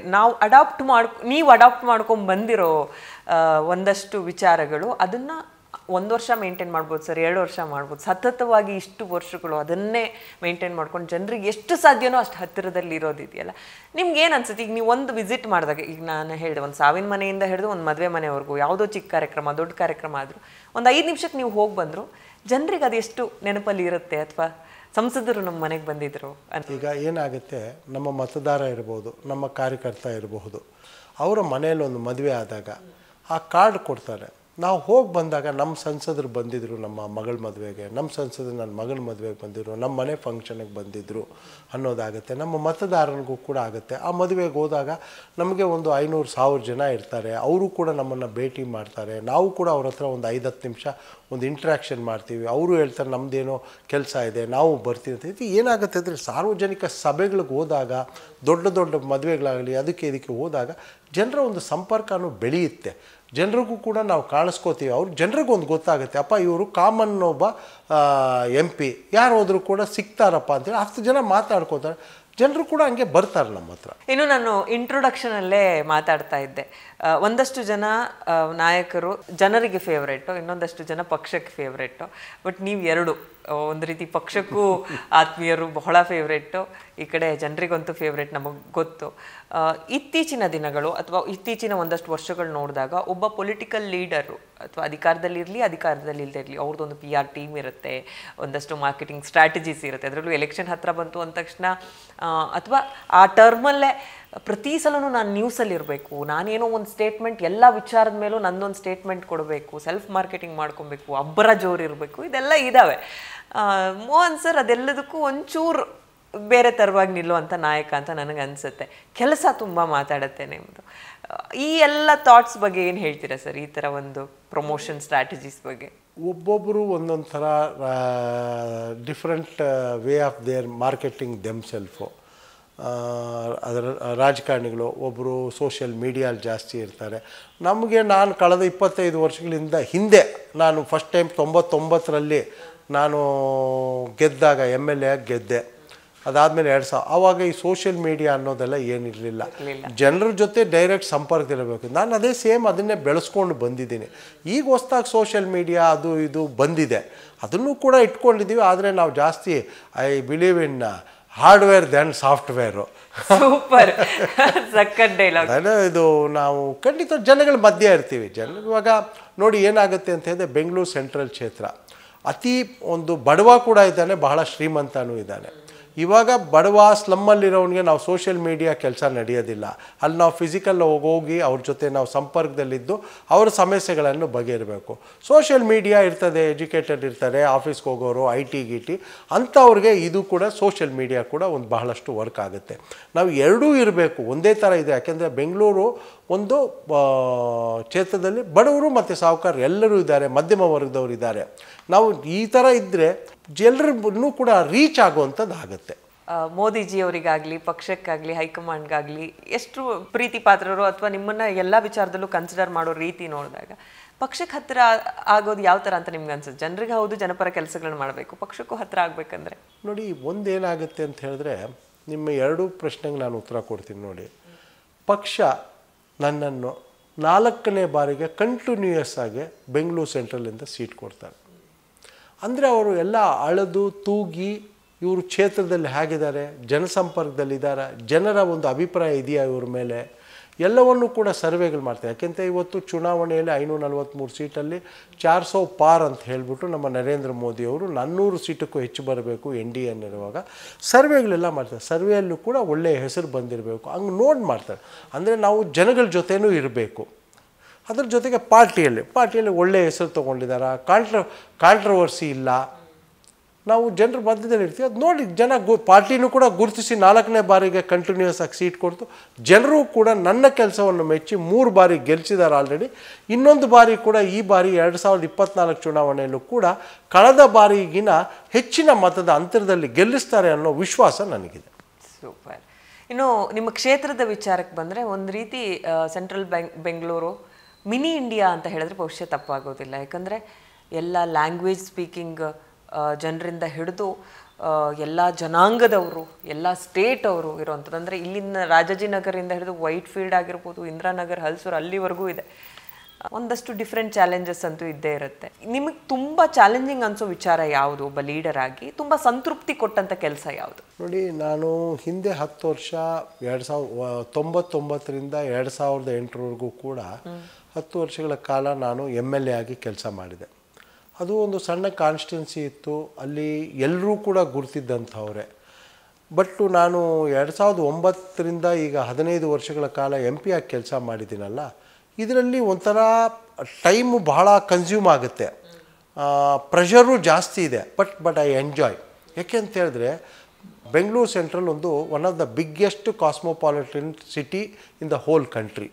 H: ನೀವು ಅಡಾಪ್ಟ್ ಮಾಡ್ಕೊಂಡು ಬಂದಿರೋ ಒಂದಷ್ಟು ವಿಚಾರಗಳು, ಅದನ್ನು 1 ವರ್ಷ ಮೇಂಟೈನ್ ಮಾಡ್ಬೋದು ಸರ್, 2 ವರ್ಷ ಮಾಡ್ಬೋದು. ಸತತವಾಗಿ ಇಷ್ಟು ವರ್ಷಗಳು ಅದನ್ನೇ ಮೇಂಟೈನ್ ಮಾಡ್ಕೊಂಡು ಜನರಿಗೆ ಎಷ್ಟು ಸಾಧ್ಯನೋ ಅಷ್ಟು ಹತ್ತಿರದಲ್ಲಿ ಇರೋದಿದೆಯಲ್ಲ, ನಿಮ್ಗೆ ಏನು ಅನ್ಸುತ್ತೆ? ಈಗ ನೀವು ಒಂದು ವಿಸಿಟ್ ಮಾಡಿದಾಗ, ಈಗ ನಾನು ಹೇಳಿದೆ ಒಂದು ಸಾವಿನ ಮನೆಯಿಂದ ಹಿಡಿದು ಒಂದು ಮದುವೆ ಮನೆವರೆಗೂ ಯಾವುದೋ ಚಿಕ್ಕ ಕಾರ್ಯಕ್ರಮ ದೊಡ್ಡ ಕಾರ್ಯಕ್ರಮ ಆದರೂ ಒಂದು 5 ನಿಮಿಷಕ್ಕೆ ನೀವು ಹೋಗಿ ಬಂದರು ಜನರಿಗೆ ಅದೆಷ್ಟು ನೆನಪಲ್ಲಿ ಇರುತ್ತೆ? ಅಥವಾ ಸಂಸದರು ನಮ್ಮ ಮನೆಗೆ ಬಂದಿದ್ರು ಅಂತ.
A: ಈಗ ಏನಾಗುತ್ತೆ, ನಮ್ಮ ಮತದಾರ ಇರ್ಬೋದು, ನಮ್ಮ ಕಾರ್ಯಕರ್ತ ಇರಬಹುದು, ಅವರ ಮನೆಯಲ್ಲಿ ಒಂದು ಮದುವೆ ಆದಾಗ ಆ ಕಾರ್ಡ್ ಕೊಡ್ತಾರೆ. ನಾವು ಹೋಗಿ ಬಂದಾಗ ನಮ್ಮ ಸಂಸದರು ಬಂದಿದ್ದರು ನಮ್ಮ ಮಗಳ ಮದುವೆಗೆ, ನಮ್ಮ ಸಂಸದರು ನನ್ನ ಮಗನ ಮದುವೆಗೆ ಬಂದಿದ್ರು, ನಮ್ಮ ಮನೆ ಫಂಕ್ಷನ್ಗೆ ಬಂದಿದ್ದರು ಅನ್ನೋದಾಗುತ್ತೆ. ನಮ್ಮ ಮತದಾರನಿಗೂ ಕೂಡ ಆಗುತ್ತೆ. ಆ ಮದುವೆಗೆ ಹೋದಾಗ ನಮಗೆ ಒಂದು 500-1000 ಜನ ಇರ್ತಾರೆ, ಅವರು ಕೂಡ ನಮ್ಮನ್ನು ಭೇಟಿ ಮಾಡ್ತಾರೆ. ನಾವು ಕೂಡ ಅವ್ರ ಹತ್ರ ಒಂದು 5-10 ನಿಮಿಷ ಒಂದು ಇಂಟ್ರ್ಯಾಕ್ಷನ್ ಮಾಡ್ತೀವಿ. ಅವರು ಹೇಳ್ತಾರೆ ನಮ್ಮದೇನೋ ಕೆಲಸ ಇದೆ, ನಾವು ಬರ್ತೀವಿ ಅಂತ. ಇದು ಏನಾಗುತ್ತೆ ಅಂದರೆ, ಸಾರ್ವಜನಿಕ ಸಭೆಗಳಿಗೆ ಹೋದಾಗ, ದೊಡ್ಡ ದೊಡ್ಡ ಮದುವೆಗಳಾಗಲಿ ಅದಕ್ಕೆ ಇದಕ್ಕೆ ಹೋದಾಗ ಜನರ ಒಂದು ಸಂಪರ್ಕನೂ ಬೆಳೆಯುತ್ತೆ. ಜನರಿಗೂ ಕೂಡ ನಾವು ಕಾಣಿಸ್ಕೋತೀವಿ. ಅವ್ರು ಜನರಿಗೊಂದು ಗೊತ್ತಾಗುತ್ತೆ, ಅಪ್ಪ ಇವರು ಕಾಮನ್ ಒಬ್ಬ MP, ಯಾರು ಹೋದರೂ ಕೂಡ ಸಿಗ್ತಾರಪ್ಪ ಅಂತೇಳಿ 10 ಜನ ಮಾತಾಡ್ಕೋತಾರೆ. ಜನರು ಕೂಡ ಹಂಗೆ ಬರ್ತಾರೆ ನಮ್ಮ ಹತ್ರ.
H: ಇನ್ನು ನಾನು ಇಂಟ್ರೊಡಕ್ಷನಲ್ಲೇ ಮಾತಾಡ್ತಾ ಇದ್ದೆ, ಒಂದಷ್ಟು ಜನ ನಾಯಕರು ಜನರಿಗೆ ಫೇವ್ರೇಟು, ಇನ್ನೊಂದಷ್ಟು ಜನ ಪಕ್ಷಕ್ಕೆ ಫೇವ್ರೇಟು. ಬಟ್ ನೀವು ಎರಡು ಒಂದು ರೀತಿ ಪಕ್ಷಕ್ಕೂ ಆತ್ಮೀಯರು, ಬಹಳ ಫೇವ್ರೇಟು, ಈ ಕಡೆ ಜನರಿಗಂತೂ ಫೇವ್ರೇಟ್, ನಮಗೆ ಗೊತ್ತು. ಇತ್ತೀಚಿನ ದಿನಗಳು ಅಥವಾ ಇತ್ತೀಚಿನ ಒಂದಷ್ಟು ವರ್ಷಗಳು ನೋಡಿದಾಗ ಒಬ್ಬ ಪೊಲಿಟಿಕಲ್ ಲೀಡರು ಅಥವಾ ಅಧಿಕಾರದಲ್ಲಿರಲಿ ಅಧಿಕಾರದಲ್ಲಿಲ್ಲದೆ ಇರಲಿ ಅವ್ರದ್ದೊಂದು PR ಟೀಮ್ ಇರುತ್ತೆ, ಒಂದಷ್ಟು ಮಾರ್ಕೆಟಿಂಗ್ ಸ್ಟ್ರಾಟಜೀಸ್ ಇರುತ್ತೆ. ಅದರಲ್ಲೂ ಎಲೆಕ್ಷನ್ ಹತ್ರ ಬಂತು ಅಂದ ತಕ್ಷಣ ಅಥವಾ ಆ ಟರ್ಮಲ್ಲೇ ಪ್ರತಿ ಸಲನೂ ನಾನು ನ್ಯೂಸಲ್ಲಿರಬೇಕು, ನಾನೇನೋ ಒಂದು ಸ್ಟೇಟ್ಮೆಂಟ್ ಎಲ್ಲ ವಿಚಾರದ ಮೇಲೂ ನನ್ನೊಂದು ಸ್ಟೇಟ್ಮೆಂಟ್ ಕೊಡಬೇಕು, ಸೆಲ್ಫ್ ಮಾರ್ಕೆಟಿಂಗ್ ಮಾಡ್ಕೊಬೇಕು, ಅಬ್ಬರ ಜೋರಿರಬೇಕು, ಇದೆಲ್ಲ ಇದ್ದಾವೆ. ಮೋಹನ್ ಸರ್ ಅದೆಲ್ಲದಕ್ಕೂ ಒಂಚೂರು ಬೇರೆ ಥರವಾಗಿ ನಿಲ್ಲುವಂಥ ನಾಯಕ ಅಂತ ನನಗೆ ಅನಿಸುತ್ತೆ. ಕೆಲಸ ತುಂಬ ಮಾತಾಡುತ್ತೆ ನಿಮ್ಮದು. ಈ ಎಲ್ಲ ಥಾಟ್ಸ್ ಬಗ್ಗೆ ಏನು ಹೇಳ್ತೀರಾ ಸರ್, ಈ ಥರ ಒಂದು ಪ್ರಮೋಷನ್ ಸ್ಟ್ರಾಟಜೀಸ್ ಬಗ್ಗೆ?
A: ಒಬ್ಬೊಬ್ಬರು ಒಂದೊಂದು ಥರ different way of their marketing themselves. ಅದರ ರಾಜಕಾರಣಿಗಳು ಒಬ್ಬರು ಸೋಷಿಯಲ್ ಮೀಡಿಯಲ್ಲಿ ಜಾಸ್ತಿ ಇರ್ತಾರೆ. ನಾನು ಕಳೆದ 25 ವರ್ಷಗಳಿಂದ ಹಿಂದೆ ನಾನು ಫಸ್ಟ್ ಟೈಮ್ 99ರಲ್ಲಿ ನಾನು ಗೆದ್ದಾಗ MLA ಆಗಿ ಗೆದ್ದೆ. ಅದಾದಮೇಲೆ 2000 ಆವಾಗ ಈ ಸೋಷಿಯಲ್ ಮೀಡಿಯಾ ಅನ್ನೋದೆಲ್ಲ ಏನಿರಲಿಲ್ಲ. ಜನರ ಜೊತೆ ಡೈರೆಕ್ಟ್ ಸಂಪರ್ಕದಲ್ಲಿರಬೇಕು. ನಾನು ಅದೇ ಅದನ್ನೇ ಬೆಳೆಸ್ಕೊಂಡು ಬಂದಿದ್ದೀನಿ. ಈಗ ಹೊಸ್ದಾಗಿ ಸೋಷಿಯಲ್ ಮೀಡಿಯಾ ಅದು ಇದು ಬಂದಿದೆ, ಅದನ್ನು ಕೂಡ ಇಟ್ಕೊಂಡಿದ್ದೀವಿ. ಆದರೆ ನಾವು ಜಾಸ್ತಿ I believe in hardware then software.
H: Super, ಸಕ್ಕತ್ ಡೈಲಾಗ್.
A: ಇದು ನಾವು ಖಂಡಿತ ಜನಗಳ ಮಧ್ಯೆ ಇರ್ತೀವಿ. ಇವಾಗ ನೋಡಿ ಏನಾಗುತ್ತೆ ಅಂತ ಹೇಳಿದ್ರೆ, ಬೆಂಗಳೂರು ಸೆಂಟ್ರಲ್ ಕ್ಷೇತ್ರ ಅತಿ ಒಂದು ಬಡವ ಕೂಡ ಇದ್ದಾನೆ, ಬಹಳ ಶ್ರೀಮಂತನೂ ಇದ್ದಾನೆ. ಇವಾಗ ಬಡವ ಸ್ಲಮ್ಮಲ್ಲಿರೋನಿಗೆ ನಾವು ಸೋಷಿಯಲ್ ಮೀಡಿಯಾ ಕೆಲಸ ನಡೆಯೋದಿಲ್ಲ. ಅಲ್ಲಿ ನಾವು ಫಿಸಿಕಲ್ ಹೋಗಿ ಅವ್ರ ಜೊತೆ ನಾವು ಸಂಪರ್ಕದಲ್ಲಿದ್ದು ಅವರ ಸಮಸ್ಯೆಗಳನ್ನು ಬಗೆಹರಬೇಕು. ಸೋಷಿಯಲ್ ಮೀಡಿಯಾ ಇರ್ತದೆ, ಎಜುಕೇಟೆಡ್ ಇರ್ತಾರೆ, ಆಫೀಸ್ಗೆ ಹೋಗೋರು, IT ಅಂಥವ್ರಿಗೆ ಇದು ಕೂಡ ಸೋಷಿಯಲ್ ಮೀಡಿಯಾ ಕೂಡ ಒಂದು ಬಹಳಷ್ಟು ವರ್ಕ್ ಆಗುತ್ತೆ. ನಾವು ಎರಡೂ ಇರಬೇಕು, ಒಂದೇ ಥರ ಇದೆ. ಯಾಕೆಂದರೆ ಬೆಂಗಳೂರು ಒಂದು ಕ್ಷೇತ್ರದಲ್ಲಿ ಬಡವರು ಮತ್ತು ಸಾಹುಕಾರರು ಎಲ್ಲರೂ ಇದ್ದಾರೆ, ಮಧ್ಯಮ ವರ್ಗದವರು ಇದ್ದಾರೆ. ನಾವು ಈ ಥರ ಇದ್ದರೆ ಎಲ್ಲರನ್ನೂ ಕೂಡ ರೀಚ್ ಆಗುವಂಥದ್ದು ಆಗುತ್ತೆ.
H: ಮೋದಿಜಿಯವರಿಗಾಗಲಿ ಪಕ್ಷಕ್ಕಾಗಲಿ ಹೈಕಮಾಂಡ್ಗಾಗಲಿ ಎಷ್ಟು ಪ್ರೀತಿ ಪಾತ್ರರು ಅಥವಾ ನಿಮ್ಮನ್ನು ಎಲ್ಲ ವಿಚಾರದಲ್ಲೂ ಕನ್ಸಿಡರ್ ಮಾಡೋ ರೀತಿ ನೋಡಿದಾಗ ಪಕ್ಷಕ್ಕೆ ಹತ್ತಿರ ಆಗೋದು ಯಾವ ಥರ ಅಂತ ನಿಮ್ಗೆ ಅನ್ಸುತ್ತೆ? ಜನರಿಗೆ ಹೌದು ಜನಪರ ಕೆಲಸಗಳನ್ನ ಮಾಡಬೇಕು, ಪಕ್ಷಕ್ಕೂ ಹತ್ತಿರ ಆಗಬೇಕಂದ್ರೆ
A: ನೋಡಿ ಒಂದೇನಾಗುತ್ತೆ ಅಂತ ಹೇಳಿದ್ರೆ, ನಿಮ್ಮ ಎರಡೂ ಪ್ರಶ್ನೆಗೆ ನಾನು ಉತ್ತರ ಕೊಡ್ತೀನಿ. ನೋಡಿ, ಪಕ್ಷ ನನ್ನನ್ನು 4ನೇ ಬಾರಿಗೆ ಕಂಟಿನ್ಯೂಯಸ್ ಆಗಿ ಬೆಂಗಳೂರು ಸೆಂಟ್ರಲಿಂದ ಸೀಟ್ ಕೊಡ್ತಾರೆ. ಅಂದರೆ ಅವರು ಎಲ್ಲ ಅಳೆದು ತೂಗಿ ಇವರು ಕ್ಷೇತ್ರದಲ್ಲಿ ಹೇಗಿದ್ದಾರೆ, ಜನಸಂಪರ್ಕದಲ್ಲಿದ್ದಾರೆ, ಜನರ ಒಂದು ಅಭಿಪ್ರಾಯ ಇದೆಯಾ ಇವ್ರ ಮೇಲೆ, ಎಲ್ಲವನ್ನೂ ಕೂಡ ಸರ್ವೆಗಳು ಮಾಡ್ತಾರೆ. ಯಾಕೆಂತ ಇವತ್ತು ಚುನಾವಣೆಯಲ್ಲಿ 543 ಸೀಟಲ್ಲಿ 400 ಪಾರ್ ಅಂತ ಹೇಳಿಬಿಟ್ಟು ನಮ್ಮ ನರೇಂದ್ರ ಮೋದಿಯವರು 400 ಸೀಟಕ್ಕೂ ಹೆಚ್ಚು ಬರಬೇಕು NDA ಅನ್ನಿರುವಾಗ ಸರ್ವೆಗಳೆಲ್ಲ ಮಾಡ್ತಾರೆ. ಸರ್ವೆಯಲ್ಲೂ ಕೂಡ ಒಳ್ಳೆಯ ಹೆಸರು ಬಂದಿರಬೇಕು, ಹಂಗೆ ನೋಡಿ ಮಾಡ್ತಾರೆ. ಅಂದರೆ ನಾವು ಜನಗಳ ಜೊತೆನೂ ಇರಬೇಕು. ಅದ್ರ ಜೊತೆಗೆ ಪಾರ್ಟಿಯಲ್ಲಿ ಒಳ್ಳೆಯ ಹೆಸರು ತೊಗೊಂಡಿದ್ದಾರೆ, ಕಾಂಟ್ರವರ್ಸಿ ಇಲ್ಲ, ನಾವು ಜನರ ಮಧ್ಯದಲ್ಲಿ ಇರ್ತೀವಿ. ಅದು ನೋಡಿ ಜನ ಪಾರ್ಟಿನೂ ಕೂಡ ಗುರುತಿಸಿ 4ನೇ ಬಾರಿಗೆ ಕಂಟಿನ್ಯೂಯಸ್ ಆಗಿ ಸೀಟ್ ಕೊಡ್ತು. ಜನರು ಕೂಡ ನನ್ನ ಕೆಲಸವನ್ನು ಮೆಚ್ಚಿ 3 ಬಾರಿ ಗೆಲ್ಲಿಸಿದ್ದಾರೆ ಆಲ್ರೆಡಿ. ಇನ್ನೊಂದು ಬಾರಿ ಕೂಡ ಈ ಬಾರಿ 2024 ಚುನಾವಣೆಯಲ್ಲೂ ಕೂಡ ಕಳೆದ ಬಾರಿಗಿನ ಹೆಚ್ಚಿನ ಮತದ ಅಂತರದಲ್ಲಿ ಗೆಲ್ಲಿಸ್ತಾರೆ ಅನ್ನೋ ವಿಶ್ವಾಸ ನನಗಿದೆ.
H: ಸೂಪರ್. ಇನ್ನು ನಿಮ್ಮ ಕ್ಷೇತ್ರದ ವಿಚಾರಕ್ಕೆ ಬಂದರೆ ಒಂದು ರೀತಿ ಸೆಂಟ್ರಲ್ ಬೆಂಗಳೂರು ಮಿನಿ ಇಂಡಿಯಾ ಅಂತ ಹೇಳಿದ್ರೆ ಬಹುಶಃ ತಪ್ಪಾಗೋದಿಲ್ಲ. ಯಾಕಂದರೆ ಎಲ್ಲ ಲ್ಯಾಂಗ್ವೇಜ್ ಸ್ಪೀಕಿಂಗ್ ಜನರಿಂದ ಹಿಡಿದು ಎಲ್ಲ ಜನಾಂಗದವರು, ಎಲ್ಲ ಸ್ಟೇಟ್ ಅವರು ಇರೋವಂಥದ್ದು. ಅಂದರೆ ಇಲ್ಲಿಂದ ರಾಜಾಜಿನಗರದಿಂದ ಹಿಡಿದು ವೈಟ್ ಫೀಲ್ಡ್ ಆಗಿರ್ಬೋದು, ಇಂದಿರಾನಗರ್, ಹಲ್ಸೂರು, ಅಲ್ಲಿವರೆಗೂ ಇದೆ. ಒಂದಷ್ಟು ಡಿಫ್ರೆಂಟ್ ಚಾಲೆಂಜಸ್ ಅಂತೂ ಇದ್ದೇ ಇರುತ್ತೆ. ನಿಮಗೆ ತುಂಬ ಚಾಲೆಂಜಿಂಗ್ ಅನಿಸೋ ವಿಚಾರ ಯಾವುದು? ಒಬ್ಬ ಲೀಡರ್ ಆಗಿ ತುಂಬ ಸಂತೃಪ್ತಿ ಕೊಟ್ಟಂಥ ಕೆಲಸ ಯಾವುದು?
A: ನೋಡಿ, ನಾನು ಹಿಂದೆ 10 ವರ್ಷ 1999ರಿಂದ 2008ರವರೆಗೂ ಕೂಡ 10 ವರ್ಷಗಳ ಕಾಲ ನಾನು MLA ಆಗಿ ಕೆಲಸ ಮಾಡಿದೆ. ಅದು ಒಂದು ಸಣ್ಣ ಕಾನ್ಸ್ಟಿಟ್ಯುನ್ಸಿ ಇತ್ತು, ಅಲ್ಲಿ ಎಲ್ಲರೂ ಕೂಡ ಗುರುತಿದ್ದಂಥವ್ರೆ. ಬಟ್ ನಾನು 2009ರಿಂದ ಈಗ 15 ವರ್ಷಗಳ ಕಾಲ MP ಆಗಿ ಕೆಲಸ ಮಾಡಿದ್ದೀನಲ್ಲ, ಇದರಲ್ಲಿ ಒಂಥರ ಟೈಮು ಬಹಳ ಕನ್ಸ್ಯೂಮ್ ಆಗುತ್ತೆ, ಪ್ರೆಷರು ಜಾಸ್ತಿ ಇದೆ. But I enjoy. ಯಾಕೆ ಅಂತ ಹೇಳಿದ್ರೆ ಬೆಂಗಳೂರು ಸೆಂಟ್ರಲ್ ಒಂದು one of the biggest cosmopolitan city in the whole country.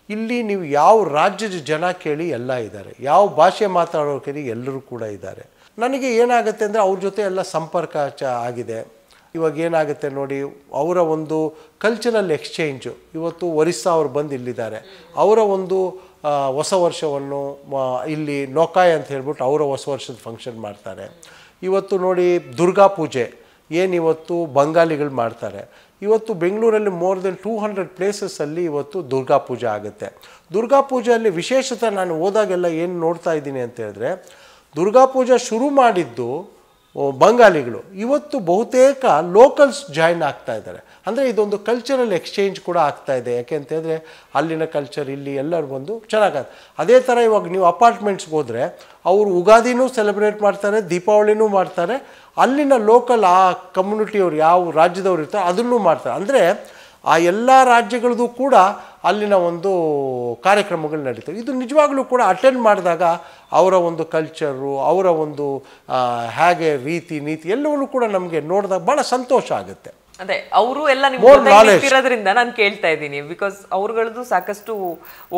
A: ಇಲ್ಲಿ ನೀವು ಯಾವ ರಾಜ್ಯದ ಜನ ಕೇಳಿ ಎಲ್ಲ ಇದ್ದಾರೆ, ಯಾವ ಭಾಷೆ ಮಾತಾಡೋರು ಕೇಳಿ ಎಲ್ಲರೂ ಕೂಡ ಇದ್ದಾರೆ. ನನಗೆ ಏನಾಗುತ್ತೆ ಅಂದರೆ ಅವ್ರ ಜೊತೆ ಎಲ್ಲ ಸಂಪರ್ಕ ಆಗಿದೆ. ಇವಾಗ ಏನಾಗುತ್ತೆ ನೋಡಿ, ಅವರ ಒಂದು ಕಲ್ಚರಲ್ ಎಕ್ಸ್ಚೇಂಜು, ಇವತ್ತು ಒರಿಸ್ಸಾ ಅವ್ರು ಬಂದು ಇಲ್ಲಿದ್ದಾರೆ, ಅವರ ಒಂದು ಹೊಸ ವರ್ಷವನ್ನು ಇಲ್ಲಿ ನೋಕಾಯ್ ಅಂತ ಹೇಳ್ಬಿಟ್ಟು ಅವರ ಹೊಸ ವರ್ಷದ ಫಂಕ್ಷನ್ ಮಾಡ್ತಾರೆ. ಇವತ್ತು ನೋಡಿ ದುರ್ಗಾ ಪೂಜೆ ಏನಿವತ್ತು ಬಂಗಾಲಿಗಳು ಮಾಡ್ತಾರೆ. ಇವತ್ತು ಬೆಂಗಳೂರಲ್ಲಿ ಮೋರ್ ದೆನ್ 200 ಪ್ಲೇಸಸ್ಸಲ್ಲಿ ಇವತ್ತು ದುರ್ಗಾ ಪೂಜೆ ಆಗುತ್ತೆ. ದುರ್ಗಾ ಪೂಜೆಯಲ್ಲಿ ವಿಶೇಷತೆ ನಾನು ಹೋದಾಗೆಲ್ಲ ಏನು ನೋಡ್ತಾ ಇದ್ದೀನಿ ಅಂತ ಹೇಳಿದ್ರೆ, ದುರ್ಗಾ ಪೂಜೆ ಶುರು ಮಾಡಿದ್ದು ಬಂಗಾಲಿಗಳು, ಇವತ್ತು ಬಹುತೇಕ ಲೋಕಲ್ಸ್ ಜಾಯ್ನ್ ಆಗ್ತಾ ಇದ್ದಾರೆ. ಅಂದರೆ ಇದೊಂದು ಕಲ್ಚರಲ್ ಎಕ್ಸ್ಚೇಂಜ್ ಕೂಡ ಆಗ್ತಾ ಇದೆ. ಯಾಕೆ ಅಂತಂದರೆ ಅಲ್ಲಿನ ಕಲ್ಚರ್ ಇಲ್ಲಿ ಎಲ್ಲರೂ ಬಂದು ಚೆನ್ನಾಗತ್ತೆ. ಅದೇ ಥರ ಇವಾಗ ನೀವು ಅಪಾರ್ಟ್ಮೆಂಟ್ಸ್ಗೆ ಹೋದರೆ ಅವರು ಉಗಾದಿನೂ ಸೆಲೆಬ್ರೇಟ್ ಮಾಡ್ತಾರೆ, ದೀಪಾವಳಿನೂ ಮಾಡ್ತಾರೆ. ಅಲ್ಲಿನ ಲೋಕಲ್ ಆ ಕಮ್ಯುನಿಟಿಯವ್ರು ಯಾವ ರಾಜ್ಯದವ್ರು ಇರ್ತಾರೆ ಅದನ್ನೂ ಮಾಡ್ತಾರೆ. ಅಂದರೆ ಆ ಎಲ್ಲ ರಾಜ್ಯಗಳದ್ದು ಕೂಡ ಅಲ್ಲಿನ ಒಂದು ಕಾರ್ಯಕ್ರಮಗಳು ನಡೀತವೆ. ಇದು ನಿಜವಾಗ್ಲೂ ಕೂಡ ಅಟೆಂಡ್ ಮಾಡಿದಾಗ ಅವರ ಒಂದು ಕಲ್ಚರು, ಅವರ ಒಂದು ಹೇಗೆ ರೀತಿ ನೀತಿ ಎಲ್ಲವನ್ನೂ ಕೂಡ ನಮಗೆ ನೋಡಿದಾಗ ಭಾಳ ಸಂತೋಷ ಆಗುತ್ತೆ.
H: ಅದೇ ಅವರು ಎಲ್ಲ ನಿಮ್ಗಿರೋದ್ರಿಂದ ನಾನು ಕೇಳ್ತಾ ಇದ್ದೀನಿ. ಬಿಕಾಸ್ ಅವ್ರಗಳದ್ದು ಸಾಕಷ್ಟು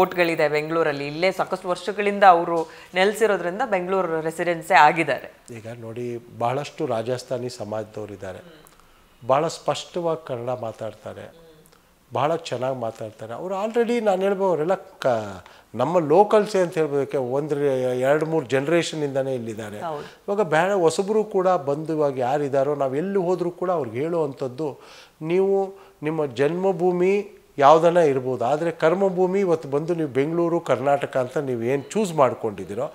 H: ಓಟ್ಗಳಿದೆ ಬೆಂಗಳೂರಲ್ಲಿ, ಇಲ್ಲೇ ಸಾಕಷ್ಟು ವರ್ಷಗಳಿಂದ ಅವರು ನೆಲೆಸಿರೋದ್ರಿಂದ ಬೆಂಗಳೂರು ರೆಸಿಡೆನ್ಸೇ ಆಗಿದ್ದಾರೆ. ಈಗ
A: ನೋಡಿ, ಬಹಳಷ್ಟು ರಾಜಸ್ಥಾನಿ ಸಮಾಜದವರಿದ್ದಾರೆ, ಭಾಳ ಸ್ಪಷ್ಟವಾಗಿ ಕನ್ನಡ ಮಾತಾಡ್ತಾರೆ, ಭಾಳ ಚೆನ್ನಾಗಿ ಮಾತಾಡ್ತಾರೆ. ಅವರು ಆಲ್ರೆಡಿ ನಾನು ಹೇಳ್ಬೋದು ಅವರೆಲ್ಲ ನಮ್ಮ ಲೋಕಲ್ಸೇ ಅಂತ ಹೇಳ್ಬೋದಕ್ಕೆ 1-2-3 ಜನ್ರೇಷನಿಂದನೇ ಇಲ್ಲಿದ್ದಾರೆ. ಇವಾಗ ಬೇರೆ ಹೊಸಬರು ಕೂಡ ಬಂದು ಇವಾಗ ಯಾರಿದ್ದಾರೋ ನಾವು ಎಲ್ಲಿ ಹೋದರೂ ಕೂಡ ಅವ್ರಿಗೆ ಹೇಳುವಂಥದ್ದು, ನೀವು ನಿಮ್ಮ ಜನ್ಮಭೂಮಿ ಯಾವುದನ್ನ ಇರ್ಬೋದು, ಆದರೆ ಕರ್ಮಭೂಮಿ ಇವತ್ತು ಬಂದು ನೀವು ಬೆಂಗಳೂರು ಕರ್ನಾಟಕ ಅಂತ ನೀವು ಏನು ಚೂಸ್ ಮಾಡ್ಕೊಂಡಿದ್ದೀರೋ,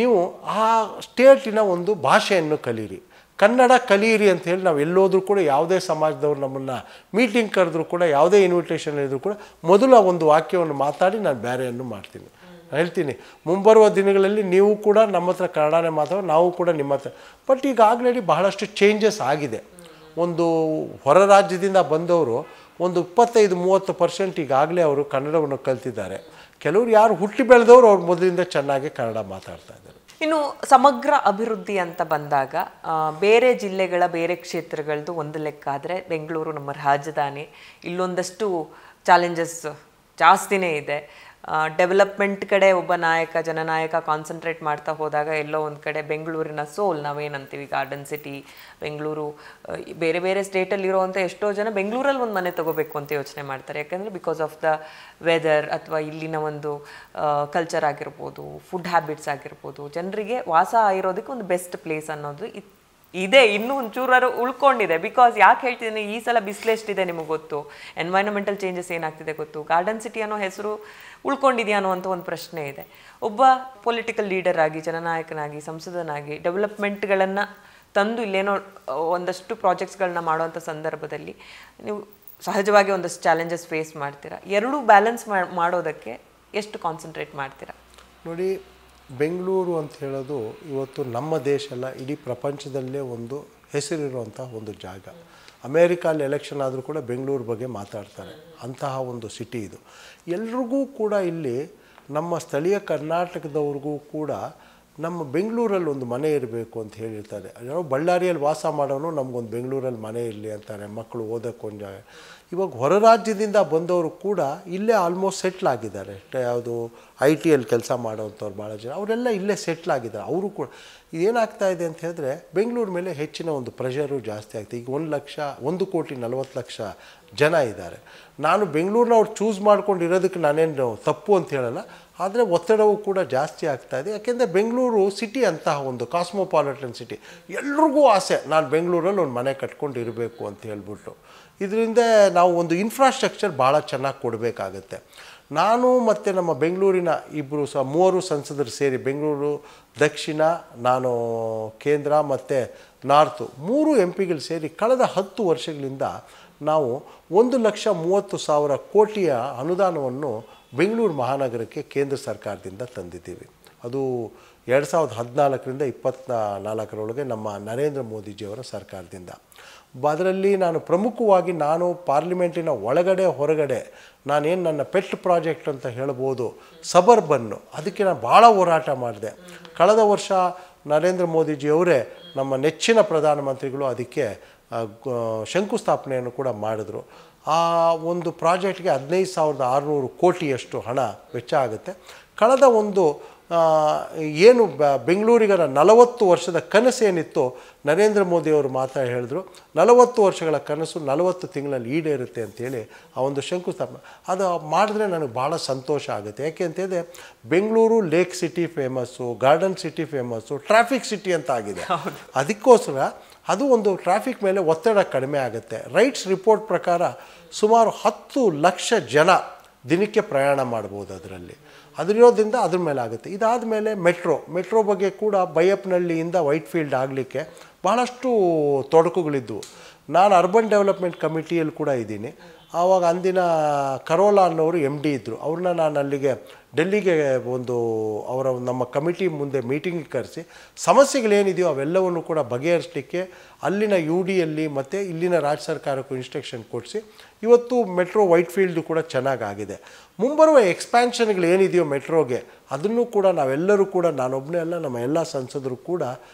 A: ನೀವು ಆ ಸ್ಟೇಟಿನ ಒಂದು ಭಾಷೆಯನ್ನು ಕಲೀರಿ, ಕನ್ನಡ ಕಲಿಯಿರಿ ಅಂತ ಹೇಳಿ ನಾವು ಎಲ್ಲೋದ್ರೂ ಕೂಡ ಯಾವುದೇ ಸಮಾಜದವ್ರು ನಮ್ಮನ್ನು ಮೀಟಿಂಗ್ ಕರೆದ್ರೂ ಕೂಡ ಯಾವುದೇ ಇನ್ವಿಟೇಷನ್ ಇದ್ರೂ ಕೂಡ ಮೊದಲು ಒಂದು ವಾಕ್ಯವನ್ನು ಮಾತಾಡಿ ನಾನು ಬೇರೆಯನ್ನು ಮಾಡ್ತೀನಿ. ಹೇಳ್ತೀನಿ, ಮುಂಬರುವ ದಿನಗಳಲ್ಲಿ ನೀವು ಕೂಡ ನಮ್ಮ ಹತ್ರ ಕನ್ನಡನೇ ಮಾತಾಡೋ, ನಾವು ಕೂಡ ನಿಮ್ಮ ಹತ್ರ. ಬಟ್ ಈಗ ಆಲ್ರೆಡಿ ಬಹಳಷ್ಟು ಚೇಂಜಸ್ ಆಗಿದೆ. ಒಂದು ಹೊರ ರಾಜ್ಯದಿಂದ ಬಂದವರು ಒಂದು 25-30% ಈಗಾಗಲೇ ಅವರು ಕನ್ನಡವನ್ನು ಕಲ್ತಿದ್ದಾರೆ. ಕೆಲವರು ಯಾರು ಹುಟ್ಟಿ ಬೆಳೆದವರು ಅವ್ರು ಮೊದಲಿಂದ ಚೆನ್ನಾಗಿ ಕನ್ನಡ ಮಾತಾಡ್ತಾ ಇದ್ದಾರೆ.
H: ಇನ್ನು ಸಮಗ್ರ ಅಭಿವೃದ್ಧಿ ಅಂತ ಬಂದಾಗ ಬೇರೆ ಜಿಲ್ಲೆಗಳ ಬೇರೆ ಕ್ಷೇತ್ರಗಳದ್ದು ಒಂದು ಲೆಕ್ಕ ಆದರೆ ಬೆಂಗಳೂರು ನಮ್ಮ ರಾಜಧಾನಿ, ಇಲ್ಲೊಂದಷ್ಟು ಚಾಲೆಂಜಸ್ ಜಾಸ್ತಿನೇ ಇದೆ. ಡೆವಲಪ್ಮೆಂಟ್ ಕಡೆ ಒಬ್ಬ ನಾಯಕ ಜನನಾಯಕ ಕಾನ್ಸಂಟ್ರೇಟ್ ಮಾಡ್ತಾ ಹೋದಾಗ ಎಲ್ಲೋ ಒಂದು ಕಡೆ ಬೆಂಗಳೂರಿನ ಸೋಲ್ ನಾವೇನಂತೀವಿ ಗಾರ್ಡನ್ ಸಿಟಿ ಬೆಂಗಳೂರು, ಬೇರೆ ಬೇರೆ ಸ್ಟೇಟಲ್ಲಿರೋವಂಥ ಎಷ್ಟೋ ಜನ ಬೆಂಗಳೂರಲ್ಲಿ ಒಂದು ಮನೆ ತೊಗೋಬೇಕು ಅಂತ ಯೋಚನೆ ಮಾಡ್ತಾರೆ. ಯಾಕೆಂದರೆ ಬಿಕಾಸ್ ಆಫ್ ದ ವೆದರ್ ಅಥವಾ ಇಲ್ಲಿನ ಒಂದು ಕಲ್ಚರ್ ಆಗಿರ್ಬೋದು, ಫುಡ್ ಹ್ಯಾಬಿಟ್ಸ್ ಆಗಿರ್ಬೋದು, ಜನರಿಗೆ ವಾಸ ಇರೋದಕ್ಕೆ ಒಂದು ಬೆಸ್ಟ್ ಪ್ಲೇಸ್ ಅನ್ನೋದು ಇದೆ. ಇನ್ನೂ ಒಂಚೂರು ಉಳ್ಕೊಂಡಿದೆ. ಬಿಕಾಸ್ ಯಾಕೆ ಹೇಳ್ತಿದ್ದೀನಿ, ಈ ಸಲ ಬಿಸಿಲೆಷ್ಟಿದೆ ನಿಮಗೆ ಗೊತ್ತು, ಎನ್ವೈರನ್ಮೆಂಟಲ್ ಚೇಂಜಸ್ ಏನಾಗ್ತಿದೆ ಗೊತ್ತು, ಗಾರ್ಡನ್ ಸಿಟಿ ಅನ್ನೋ ಹೆಸರು ಉಳ್ಕೊಂಡಿದೆಯಾ ಅನ್ನುವಂಥ ಒಂದು ಪ್ರಶ್ನೆ ಇದೆ. ಒಬ್ಬ ಪೊಲಿಟಿಕಲ್ ಲೀಡರ್ ಆಗಿ, ಜನನಾಯಕನಾಗಿ, ಸಂಸದನಾಗಿ ಡೆವಲಪ್ಮೆಂಟ್ಗಳನ್ನು ತಂದು ಇಲ್ಲೇನೋ ಒಂದಷ್ಟು ಪ್ರಾಜೆಕ್ಟ್ಸ್ಗಳನ್ನ ಮಾಡುವಂಥ ಸಂದರ್ಭದಲ್ಲಿ ನೀವು ಸಹಜವಾಗಿ ಒಂದಷ್ಟು ಚಾಲೆಂಜಸ್ ಫೇಸ್ ಮಾಡ್ತೀರಾ. ಎರಡೂ ಬ್ಯಾಲೆನ್ಸ್ ಮಾಡೋದಕ್ಕೆ ಎಷ್ಟು ಕಾನ್ಸಂಟ್ರೇಟ್ ಮಾಡ್ತೀರಾ?
A: ನೋಡಿ, ಬೆಂಗಳೂರು ಅಂತ ಹೇಳೋದು ಇವತ್ತು ನಮ್ಮ ದೇಶ ಅಲ್ಲ, ಇಡೀ ಪ್ರಪಂಚದಲ್ಲೇ ಒಂದು ಹೆಸರಿರುವಂಥ ಒಂದು ಜಾಗ. ಅಮೇರಿಕಲ್ಲಿ ಎಲೆಕ್ಷನ್ ಆದರೂ ಕೂಡ ಬೆಂಗಳೂರು ಬಗ್ಗೆ ಮಾತಾಡ್ತಾರೆ, ಅಂತಹ ಒಂದು ಸಿಟಿ ಇದು. ಎಲ್ರಿಗೂ ಕೂಡ ಇಲ್ಲಿ ನಮ್ಮ ಸ್ಥಳೀಯ ಕರ್ನಾಟಕದವ್ರಿಗೂ ಕೂಡ ನಮ್ಮ ಬೆಂಗಳೂರಲ್ಲಿ ಒಂದು ಮನೆ ಇರಬೇಕು ಅಂತ ಹೇಳಿರ್ತಾರೆ. ಯಾರೋ ಬಳ್ಳಾರಿಯಲ್ಲಿ ವಾಸ ಮಾಡೋನು ನಮಗೊಂದು ಬೆಂಗಳೂರಲ್ಲಿ ಮನೆ ಇರಲಿ ಅಂತಾರೆ, ಮಕ್ಕಳು ಓದೋಕ್ಕೊಂದು ಜಾಗ. ಇವಾಗ ಹೊರ ರಾಜ್ಯದಿಂದ ಬಂದವರು ಕೂಡ ಇಲ್ಲೇ ಆಲ್ಮೋಸ್ಟ್ ಸೆಟ್ಲ್ ಆಗಿದ್ದಾರೆ. ಯಾವುದು IT-ಯಲ್ಲಿ ಕೆಲಸ ಮಾಡೋವಂಥವ್ರು ಭಾಳ ಜನ ಅವರೆಲ್ಲ ಇಲ್ಲೇ ಸೆಟ್ಲ್ ಆಗಿದ್ದಾರೆ. ಅವರು ಕೂಡ ಇದೇನಾಗ್ತಾ ಇದೆ ಅಂತ ಹೇಳಿದ್ರೆ ಬೆಂಗಳೂರು ಮೇಲೆ ಹೆಚ್ಚಿನ ಒಂದು ಪ್ರೆಷರು ಜಾಸ್ತಿ ಆಗ್ತದೆ. ಈಗ 1,40,00,000 ಜನ ಇದ್ದಾರೆ. ನಾನು ಬೆಂಗಳೂರನ್ನ ಅವ್ರು ಚೂಸ್ ಮಾಡ್ಕೊಂಡಿರೋದಕ್ಕೆ ನಾನೇನು ತಪ್ಪು ಅಂತ ಹೇಳಲ್ಲ, ಆದರೆ ಒತ್ತಡವೂ ಕೂಡ ಜಾಸ್ತಿ ಆಗ್ತಾ ಇದೆ. ಯಾಕೆಂದರೆ ಬೆಂಗಳೂರು ಸಿಟಿ ಅಂತಹ ಒಂದು ಕಾಸ್ಮೋಪಾಲಿಟನ್ ಸಿಟಿ, ಎಲ್ರಿಗೂ ಆಸೆ ನಾನು ಬೆಂಗಳೂರಲ್ಲಿ ಒಂದು ಮನೆ ಕಟ್ಕೊಂಡು ಇರಬೇಕು ಅಂತ ಹೇಳ್ಬಿಟ್ಟು. ಇದರಿಂದ ನಾವು ಒಂದು ಇನ್ಫ್ರಾಸ್ಟ್ರಕ್ಚರ್ ಭಾಳ ಚೆನ್ನಾಗಿ ಕೊಡಬೇಕಾಗತ್ತೆ. ನಾನು ಮತ್ತು ನಮ್ಮ ಬೆಂಗಳೂರಿನ ಇಬ್ಬರು ಮೂವರು ಸಂಸದರು ಸೇರಿ ಬೆಂಗಳೂರು ದಕ್ಷಿಣ, ನಾನು ಕೇಂದ್ರ ಮತ್ತು ನಾರ್ತು 3 MP ಗಳು ಸೇರಿ ಕಳೆದ 10 ವರ್ಷಗಳಿಂದ ನಾವು 1,30,000 ಕೋಟಿಯ ಅನುದಾನವನ್ನು ಬೆಂಗಳೂರು ಮಹಾನಗರಕ್ಕೆ ಕೇಂದ್ರ ಸರ್ಕಾರದಿಂದ ತಂದಿದ್ದೀವಿ. ಅದು 2014ರಿಂದ 24ರೊಳಗೆ ನಮ್ಮ ನರೇಂದ್ರ ಮೋದಿಜಿಯವರ ಸರ್ಕಾರದಿಂದ. ಅದರಲ್ಲಿ ನಾನು ಪ್ರಮುಖವಾಗಿ ಪಾರ್ಲಿಮೆಂಟಿನ ಒಳಗಡೆ ಹೊರಗಡೆ ನಾನೇನು ನನ್ನ ಪೆಟ್ ಪ್ರಾಜೆಕ್ಟ್ ಅಂತ ಹೇಳ್ಬೋದು ಸಬರ್ಬನ್ನು, ಅದಕ್ಕೆ ನಾನು ಭಾಳ ಹೋರಾಟ ಮಾಡಿದೆ. ಕಳೆದ ವರ್ಷ ನರೇಂದ್ರ ಮೋದಿಜಿಯವರೇ ನಮ್ಮ ನೆಚ್ಚಿನ ಪ್ರಧಾನಮಂತ್ರಿಗಳು ಅದಕ್ಕೆ ಶಂಕುಸ್ಥಾಪನೆಯನ್ನು ಕೂಡ ಮಾಡಿದ್ರು. ಆ ಒಂದು ಪ್ರಾಜೆಕ್ಟ್ಗೆ 15,600 ಕೋಟಿಯಷ್ಟು ಹಣ ವೆಚ್ಚ ಆಗುತ್ತೆ. ಕಳೆದ ಏನು ಬೆಂಗಳೂರಿಗರ 40 ವರ್ಷದ ಕನಸೇನಿತ್ತು ನರೇಂದ್ರ ಮೋದಿಯವರು ಹೇಳಿದ್ರು, 40 ವರ್ಷಗಳ ಕನಸು 40 ತಿಂಗಳಲ್ಲಿ ಈಡೇರುತ್ತೆ ಅಂತೇಳಿ ಆ ಒಂದು ಶಂಕುಸ್ಥಾಪನೆ ಅದು ಮಾಡಿದ್ರೆ ನನಗೆ ಭಾಳ ಸಂತೋಷ ಆಗುತ್ತೆ. ಯಾಕೆ ಅಂತಂದರೆ Bengaluru lake city famous, garden city famous, traffic city ಅಂತ ಆಗಿದೆ. ಅದಕ್ಕೋಸ್ಕರ ಅದು ಒಂದು ಟ್ರಾಫಿಕ್ ಮೇಲೆ ಒತ್ತಡ ಕಡಿಮೆ ಆಗುತ್ತೆ. ರೈಟ್ಸ್ ರಿಪೋರ್ಟ್ ಪ್ರಕಾರ ಸುಮಾರು 10 ಲಕ್ಷ ಜನ ದಿನಕ್ಕೆ ಪ್ರಯಾಣ ಮಾಡ್ಬೋದು ಅದರಲ್ಲಿ. ಅದರಿರೋದ್ರಿಂದ ಅದ್ರ ಮೇಲೆ ಆಗುತ್ತೆ. ಇದಾದ ಮೇಲೆ ಮೆಟ್ರೋ ಬಗ್ಗೆ ಕೂಡ ಬೈಯಪ್ಪನಹಳ್ಳಿಯಿಂದ ವೈಟ್ಫೀಲ್ಡ್ ಆಗಲಿಕ್ಕೆ ಭಾಳಷ್ಟು ತೊಡಕುಗಳಿದ್ದವು. ನಾನು ಅರ್ಬನ್ ಡೆವಲಪ್ಮೆಂಟ್ ಕಮಿಟಿಯಲ್ಲಿ ಕೂಡ ಇದ್ದೀನಿ. ಆವಾಗ ಅಂದಿನ ಕರೋಲಾ ಅನ್ನೋರು MD ಇದ್ದರು. ಅವ್ರನ್ನ ನಾನು ಅಲ್ಲಿಗೆ ಡೆಲ್ಲಿಗೆ ನಮ್ಮ ಕಮಿಟಿ ಮುಂದೆ ಮೀಟಿಂಗಿಗೆ ಕರೆಸಿ ಸಮಸ್ಯೆಗಳೇನಿದೆಯೋ ಅವೆಲ್ಲವನ್ನು ಕೂಡ ಬಗೆಹರಿಸಲಿಕ್ಕೆ ಅಲ್ಲಿನ UDಯಲ್ಲಿ ಮತ್ತು ಇಲ್ಲಿನ ರಾಜ್ಯ ಸರ್ಕಾರಕ್ಕೂ ಇನ್ಸ್ಟ್ರಕ್ಷನ್ ಕೊಡಿಸಿ ಇವತ್ತು ಮೆಟ್ರೋ ವೈಟ್ಫೀಲ್ಡು ಕೂಡ ಚೆನ್ನಾಗಾಗಿದೆ. ಮುಂಬರುವ ಎಕ್ಸ್ಪ್ಯಾನ್ಷನ್ಗಳೇನಿದೆಯೋ ಮೆಟ್ರೋಗೆ ಅದನ್ನು ಕೂಡ ನಾವೆಲ್ಲರೂ ಕೂಡ ನಾನೊಬ್ಬನೇ ಅಲ್ಲ, ನಮ್ಮ ಎಲ್ಲ ಸಂಸದರು ಕೂಡ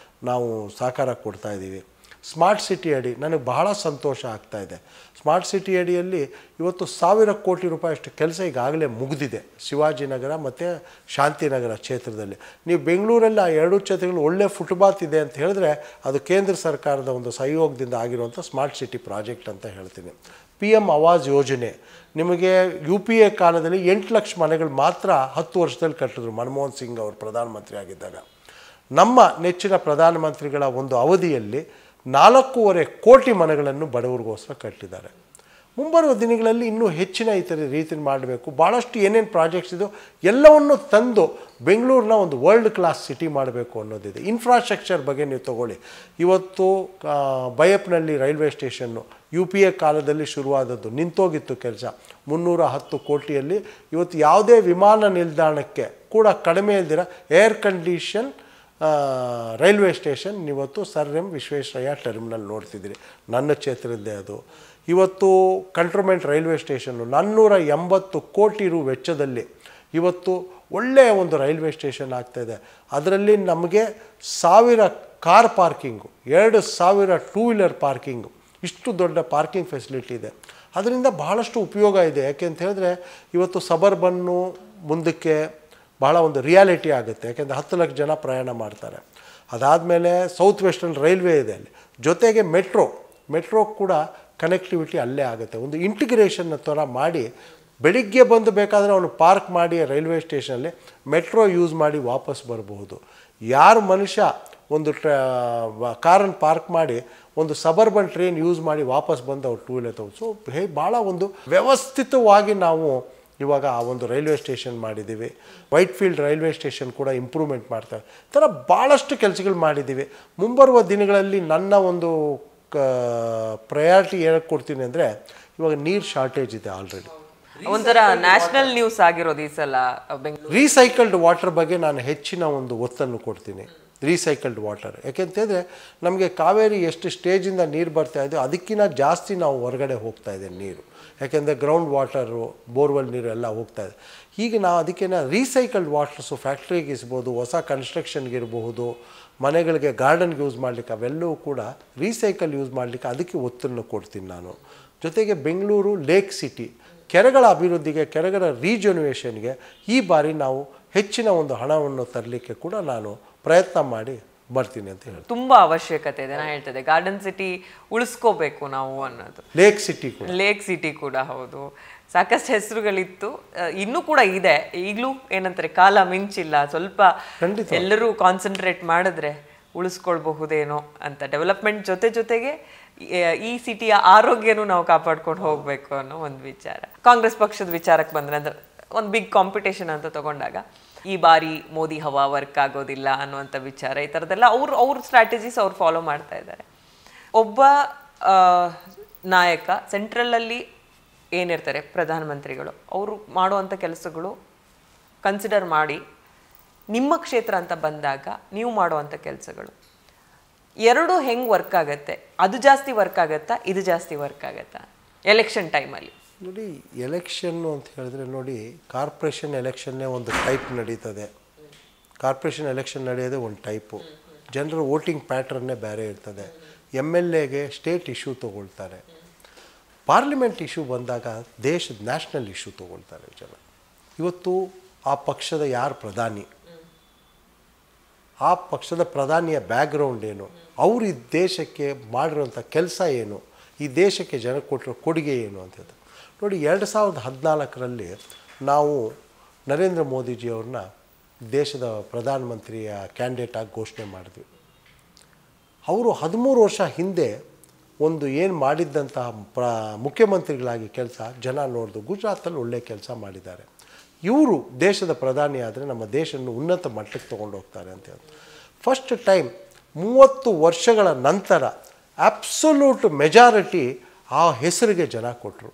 A: ನಾವು ಸಹಕಾರ ಕೊಡ್ತಾಯಿದ್ದೀವಿ. ಸ್ಮಾರ್ಟ್ ಸಿಟಿ ಅಡಿ ನನಗೆ ಬಹಳ ಸಂತೋಷ ಆಗ್ತಾಯಿದೆ. ಸ್ಮಾರ್ಟ್ ಸಿಟಿ ಅಡಿಯಲ್ಲಿ ಇವತ್ತು 1,000 ಕೋಟಿ ರೂಪಾಯಿಯಷ್ಟು ಕೆಲಸ ಈಗಾಗಲೇ ಮುಗಿದಿದೆ ಶಿವಾಜಿನಗರ ಮತ್ತು ಶಾಂತಿನಗರ ಕ್ಷೇತ್ರದಲ್ಲಿ. ನೀವು ಬೆಂಗಳೂರಲ್ಲಿ ಆ 2 ಕ್ಷೇತ್ರಗಳು ಒಳ್ಳೆ ಫುಟ್ಪಾತ್ ಇದೆ ಅಂತ ಹೇಳಿದ್ರೆ ಅದು ಕೇಂದ್ರ ಸರ್ಕಾರದ ಒಂದು ಸಹಯೋಗದಿಂದ ಆಗಿರುವಂಥ ಸ್ಮಾರ್ಟ್ ಸಿಟಿ ಪ್ರಾಜೆಕ್ಟ್ ಅಂತ ಹೇಳ್ತೀನಿ. PM ಆವಾಸ್ ಯೋಜನೆ ನಿಮಗೆ UPA ಕಾಲದಲ್ಲಿ 8 ಲಕ್ಷ ಮನೆಗಳು ಮಾತ್ರ 10 ವರ್ಷದಲ್ಲಿ ಕಟ್ಟಿದ್ರು ಮನಮೋಹನ್ ಸಿಂಗ್ ಅವರು ಪ್ರಧಾನಮಂತ್ರಿ ಆಗಿದ್ದಾಗ. ನಮ್ಮ ನೆಚ್ಚಿನ ಪ್ರಧಾನಮಂತ್ರಿಗಳ ಒಂದು ಅವಧಿಯಲ್ಲಿ 4.5 ಕೋಟಿ ಮನೆಗಳನ್ನು ಬಡವರಿಗೋಸ್ಕರ ಕಟ್ಟಿದ್ದಾರೆ. ಮುಂಬರುವ ದಿನಗಳಲ್ಲಿ ಇನ್ನೂ ಹೆಚ್ಚಿನ ಈ ಥರ ರೀತಿ ಮಾಡಬೇಕು. ಭಾಳಷ್ಟು ಏನೇನು ಪ್ರಾಜೆಕ್ಟ್ಸ್ ಇದು ಎಲ್ಲವನ್ನು ತಂದು ಬೆಂಗಳೂರನ್ನ ಒಂದು ವರ್ಲ್ಡ್ ಕ್ಲಾಸ್ ಸಿಟಿ ಮಾಡಬೇಕು ಅನ್ನೋದಿದೆ. ಇನ್ಫ್ರಾಸ್ಟ್ರಕ್ಚರ್ ಬಗ್ಗೆ ನೀವು ತಗೊಳ್ಳಿ. ಇವತ್ತು ಬೈಯಪ್ಪನಹಳ್ಳಿ ರೈಲ್ವೆ ಸ್ಟೇಷನ್ನು UPA ಕಾಲದಲ್ಲಿ ಶುರುವಾದದ್ದು, ನಿಂತೋಗಿತ್ತು ಕೆಲಸ. 310 ಕೋಟಿಯಲ್ಲಿ ಇವತ್ತು ಯಾವುದೇ ವಿಮಾನ ನಿಲ್ದಾಣಕ್ಕೆ ಕೂಡ ಕಡಿಮೆ ಇಲ್ದಿರ ಏರ್ ಕಂಡೀಷನ್ ರೈಲ್ವೆ ಸ್ಟೇಷನ್ ಇವತ್ತು ಸರ್ ಎಂ ವಿಶ್ವೇಶ್ವರಯ್ಯ ಟರ್ಮಿನಲ್ ನೋಡ್ತಿದ್ದೀರಿ, ನನ್ನ ಕ್ಷೇತ್ರದ್ದೇ ಅದು. ಇವತ್ತು ಕಂಟ್ರೋನ್ಮೆಂಟ್ ರೈಲ್ವೆ ಸ್ಟೇಷನ್ನು 480 ಕೋಟಿ ರು ವೆಚ್ಚದಲ್ಲಿ ಇವತ್ತು ಒಳ್ಳೆಯ ಒಂದು ರೈಲ್ವೆ ಸ್ಟೇಷನ್ ಆಗ್ತಾಯಿದೆ. ಅದರಲ್ಲಿ ನಮಗೆ 1000 car parking, 2,000 two wheeler parking, ಇಷ್ಟು ದೊಡ್ಡ ಪಾರ್ಕಿಂಗ್ ಫೆಸಿಲಿಟಿ ಇದೆ. ಅದರಿಂದ ಬಹಳಷ್ಟು ಉಪಯೋಗ ಇದೆ. ಯಾಕೆ ಅಂತ ಹೇಳಿದ್ರೆ ಇವತ್ತು ಸಬರ್ಬನ್ನು ಮುಂದಕ್ಕೆ ಭಾಳ ಒಂದು ರಿಯಾಲಿಟಿ ಆಗುತ್ತೆ. ಯಾಕೆಂದರೆ 10 ಲಕ್ಷ ಜನ ಪ್ರಯಾಣ ಮಾಡ್ತಾರೆ. ಅದಾದಮೇಲೆ ಸೌತ್ ವೆಸ್ಟರ್ನ್ ರೈಲ್ವೆ ಇದೆ ಅಲ್ಲಿ, ಜೊತೆಗೆ ಮೆಟ್ರೋ ಕೂಡ ಕನೆಕ್ಟಿವಿಟಿ ಅಲ್ಲೇ ಆಗುತ್ತೆ. ಒಂದು ಇಂಟಿಗ್ರೇಷನ್ ಥರ ಮಾಡಿ ಬೆಳಿಗ್ಗೆ ಬಂದು ಬೇಕಾದರೆ ಅವನು ಪಾರ್ಕ್ ಮಾಡಿ ರೈಲ್ವೆ ಸ್ಟೇಷನಲ್ಲಿ ಮೆಟ್ರೋ ಯೂಸ್ ಮಾಡಿ ವಾಪಸ್ ಬರಬಹುದು. ಯಾರು ಮನುಷ್ಯ ಒಂದು ಕಾರನ್ನು ಪಾರ್ಕ್ ಮಾಡಿ ಒಂದು ಸಬರ್ಬನ್ ಟ್ರೈನ್ ಯೂಸ್ ಮಾಡಿ ವಾಪಸ್ ಬಂದು ಅವ್ರು ಟೂ ವೀಲರ್ ತಗೊಂಡು. ಸೊ ಭಾಳ ಒಂದು ವ್ಯವಸ್ಥಿತವಾಗಿ ನಾವು ಇವಾಗ ಆ ಒಂದು ರೈಲ್ವೆ ಸ್ಟೇಷನ್ ಮಾಡಿದ್ದೀವಿ. ವೈಟ್ಫೀಲ್ಡ್ ರೈಲ್ವೆ ಸ್ಟೇಷನ್ ಕೂಡ ಇಂಪ್ರೂವ್ಮೆಂಟ್ ಮಾಡ್ತಾರೆ. ಈ ಥರ ಭಾಳಷ್ಟು ಕೆಲಸಗಳು ಮಾಡಿದ್ದೀವಿ. ಮುಂಬರುವ ದಿನಗಳಲ್ಲಿ ನನ್ನ ಒಂದು ಪ್ರಯಾರಿಟಿ ಏನಕ್ಕೆ ಕೊಡ್ತೀನಿ ಅಂದರೆ ಇವಾಗ ನೀರು ಶಾರ್ಟೇಜ್ ಇದೆ ಆಲ್ರೆಡಿ.
H: ಒಂಥರ ನ್ಯಾಷನಲ್ ನ್ಯೂಸ್ ಆಗಿರೋದು ಈ ಸಲ ಬೆಂಗಳೂರು.
A: ರೀಸೈಕಲ್ಡ್ ವಾಟರ್ ಬಗ್ಗೆ ನಾನು ಹೆಚ್ಚಿನ ಒಂದು ಒತ್ತನ್ನು ಕೊಡ್ತೀನಿ. ರೀಸೈಕಲ್ಡ್ ವಾಟರ್ ಯಾಕೆಂತಂದರೆ ನಮಗೆ ಕಾವೇರಿ ಎಷ್ಟು ಸ್ಟೇಜಿಂದ ನೀರು ಬರ್ತಾಯಿದೆ ಅದಕ್ಕಿಂತ ಜಾಸ್ತಿ ನಾವು ಹೊರಗಡೆ ಹೋಗ್ತಾಯಿದೆ ನೀರು. ಯಾಕೆಂದರೆ ಗ್ರೌಂಡ್ ವಾಟರು, ಬೋರ್ವೆಲ್ ನೀರು ಎಲ್ಲ ಹೋಗ್ತಾಯಿದೆ. ಈಗ ನಾವು ಅದಕ್ಕೆ ರೀಸೈಕಲ್ಡ್ ವಾಟರ್ಸು ಫ್ಯಾಕ್ಟ್ರಿಗೆ ಇಸ್ಬೋದು, ಹೊಸ ಕನ್ಸ್ಟ್ರಕ್ಷನ್ಗೆ ಇರಬಹುದು, ಮನೆಗಳಿಗೆ ಗಾರ್ಡನ್ಗೆ ಯೂಸ್ ಮಾಡಲಿಕ್ಕೆ ಅವೆಲ್ಲವೂ ಕೂಡ ರೀಸೈಕಲ್ ಯೂಸ್ ಮಾಡಲಿಕ್ಕೆ ಅದಕ್ಕೆ ಒತ್ತನ್ನು ಕೊಡ್ತೀನಿ ನಾನು. ಜೊತೆಗೆ ಬೆಂಗಳೂರು ಲೇಕ್ ಸಿಟಿ, ಕೆರೆಗಳ ಅಭಿವೃದ್ಧಿಗೆ, ಕೆರೆಗಳ ರೀಜನ್ಯುವೇಷನ್ಗೆ ಈ ಬಾರಿ ನಾವು ಹೆಚ್ಚಿನ ಒಂದು ಹಣವನ್ನು ತರಲಿಕ್ಕೆ ಕೂಡ ನಾನು ಪ್ರಯತ್ನ ಮಾಡಿ ಬರ್ತೀನಿ ಅಂತ ಹೇಳಿ.
H: ತುಂಬಾ ಅವಶ್ಯಕತೆ ಇದೆ. ನಾನು ಹೇಳ್ತದೆ ಗಾರ್ಡನ್ ಸಿಟಿ ಉಳಿಸ್ಕೋಬೇಕು ನಾವು ಅನ್ನೋದು.
A: ಲೇಕ್ ಸಿಟಿ
H: ಕೂಡ ಹೌದು. ಸಾಕಷ್ಟು ಹೆಸರುಗಳಿತ್ತು, ಇನ್ನೂ ಕೂಡ ಇದೆ. ಈಗಲೂ ಏನಂತಾರೆ ಕಾಲ ಮಿಂಚಿಲ್ಲ. ಸ್ವಲ್ಪ ಎಲ್ಲರೂ ಕಾನ್ಸಂಟ್ರೇಟ್ ಮಾಡಿದ್ರೆ ಉಳಿಸ್ಕೊಳ್ಬಹುದೇನೋ ಅಂತ. ಡೆವಲಪ್ಮೆಂಟ್ ಜೊತೆಗೆ ಈ ಸಿಟಿಯ ಆರೋಗ್ಯನೂ ನಾವು ಕಾಪಾಡ್ಕೊಂಡು ಹೋಗ್ಬೇಕು ಅನ್ನೋ ಒಂದು ವಿಚಾರ. ಕಾಂಗ್ರೆಸ್ ಪಕ್ಷದ ವಿಚಾರಕ್ಕೆ ಬಂದ್ರೆ ಅಂದ್ರೆ ಒಂದು ಬಿಗ್ ಕಾಂಪಿಟೇಷನ್ ಅಂತ ತಗೊಂಡಾಗ ಈ ಬಾರಿ ಮೋದಿ ಹವಾ ವರ್ಕ್ ಆಗೋದಿಲ್ಲ ಅನ್ನುವಂಥ ವಿಚಾರ, ಈ ಥರದ್ದೆಲ್ಲ ಅವ್ರ ಸ್ಟ್ರಾಟಜೀಸ್ ಅವ್ರು ಫಾಲೋ ಮಾಡ್ತಾ ಇದ್ದಾರೆ. ಒಬ್ಬ ನಾಯಕ ಸೆಂಟ್ರಲಲ್ಲಿ ಏನಿರ್ತಾರೆ ಪ್ರಧಾನಮಂತ್ರಿಗಳು, ಅವರು ಮಾಡುವಂಥ ಕೆಲಸಗಳು ಕನ್ಸಿಡರ್ ಮಾಡಿ ನಿಮ್ಮ ಕ್ಷೇತ್ರ ಅಂತ ಬಂದಾಗ ನೀವು ಮಾಡುವಂಥ ಕೆಲಸಗಳು ಎರಡು ಹೆಂಗೆ ವರ್ಕ್ ಆಗುತ್ತೆ? ಅದು ಜಾಸ್ತಿ ವರ್ಕ್ ಆಗುತ್ತಾ, ಇದು ಜಾಸ್ತಿ ವರ್ಕ್ ಆಗುತ್ತಾ ಎಲೆಕ್ಷನ್ ಟೈಮಲ್ಲಿ?
A: ನೋಡಿ, ಎಲೆಕ್ಷನ್ನು ಅಂತ ಹೇಳಿದ್ರೆ ನೋಡಿ, ಕಾರ್ಪೊರೇಷನ್ ಎಲೆಕ್ಷನ್ನೇ ಒಂದು ಟೈಪ್ ನಡೀತದೆ. ಕಾರ್ಪೊರೇಷನ್ ಎಲೆಕ್ಷನ್ ನಡೆಯೋದೇ ಒಂದು ಟೈಪು. ಜನರ ವೋಟಿಂಗ್ ಪ್ಯಾಟ್ರನ್ನೇ ಬೇರೆ ಇರ್ತದೆ. MLAಗೆ ಸ್ಟೇಟ್ ಇಶ್ಯೂ ತೊಗೊಳ್ತಾರೆ. ಪಾರ್ಲಿಮೆಂಟ್ ಇಶ್ಯೂ ಬಂದಾಗ ದೇಶದ ನ್ಯಾಷನಲ್ ಇಶ್ಯೂ ತೊಗೊಳ್ತಾರೆ ಜನ. ಇವತ್ತು ಆ ಪಕ್ಷದ ಯಾರು ಪ್ರಧಾನಿ, ಆ ಪಕ್ಷದ ಪ್ರಧಾನಿಯ ಬ್ಯಾಕ್ಗ್ರೌಂಡ್ ಏನು, ಅವರು ಈ ದೇಶಕ್ಕೆ ಮಾಡಿರೋಂಥ ಕೆಲಸ ಏನು, ಈ ದೇಶಕ್ಕೆ ಜನ ಕೊಟ್ಟಿರೋ ಕೊಡುಗೆ ಏನು ಅಂತ ಹೇಳ್ತಾರೆ. ನೋಡಿ, 2014ರಲ್ಲಿ ನಾವು ನರೇಂದ್ರ ಮೋದಿಜಿಯವ್ರನ್ನ ದೇಶದ ಪ್ರಧಾನಮಂತ್ರಿಯ ಕ್ಯಾಂಡಿಡೇಟಾಗಿ ಘೋಷಣೆ ಮಾಡಿದ್ವಿ. ಅವರು 13 ವರ್ಷ ಹಿಂದೆ ಒಂದು ಏನು ಮಾಡಿದ್ದಂತಹ ಮುಖ್ಯಮಂತ್ರಿಗಳಾಗಿ ಕೆಲಸ ಜನ ನೋಡಿದ್ರು. ಗುಜರಾತಲ್ಲಿ ಒಳ್ಳೆ ಕೆಲಸ ಮಾಡಿದ್ದಾರೆ. ಇವರು ದೇಶದ ಪ್ರಧಾನಿ ಆದರೆ ನಮ್ಮ ದೇಶವನ್ನು ಉನ್ನತ ಮಟ್ಟಕ್ಕೆ ತೊಗೊಂಡು ಹೋಗ್ತಾರೆ ಅಂತ ಹೇಳಿ ಫಸ್ಟ್ ಟೈಮ್ 30 ವರ್ಷಗಳ ನಂತರ ಅಬ್ಸಲ್ಯೂಟ್ ಮೆಜಾರಿಟಿ ಆ ಹೆಸರಿಗೆ ಜನ ಕೊಟ್ಟರು.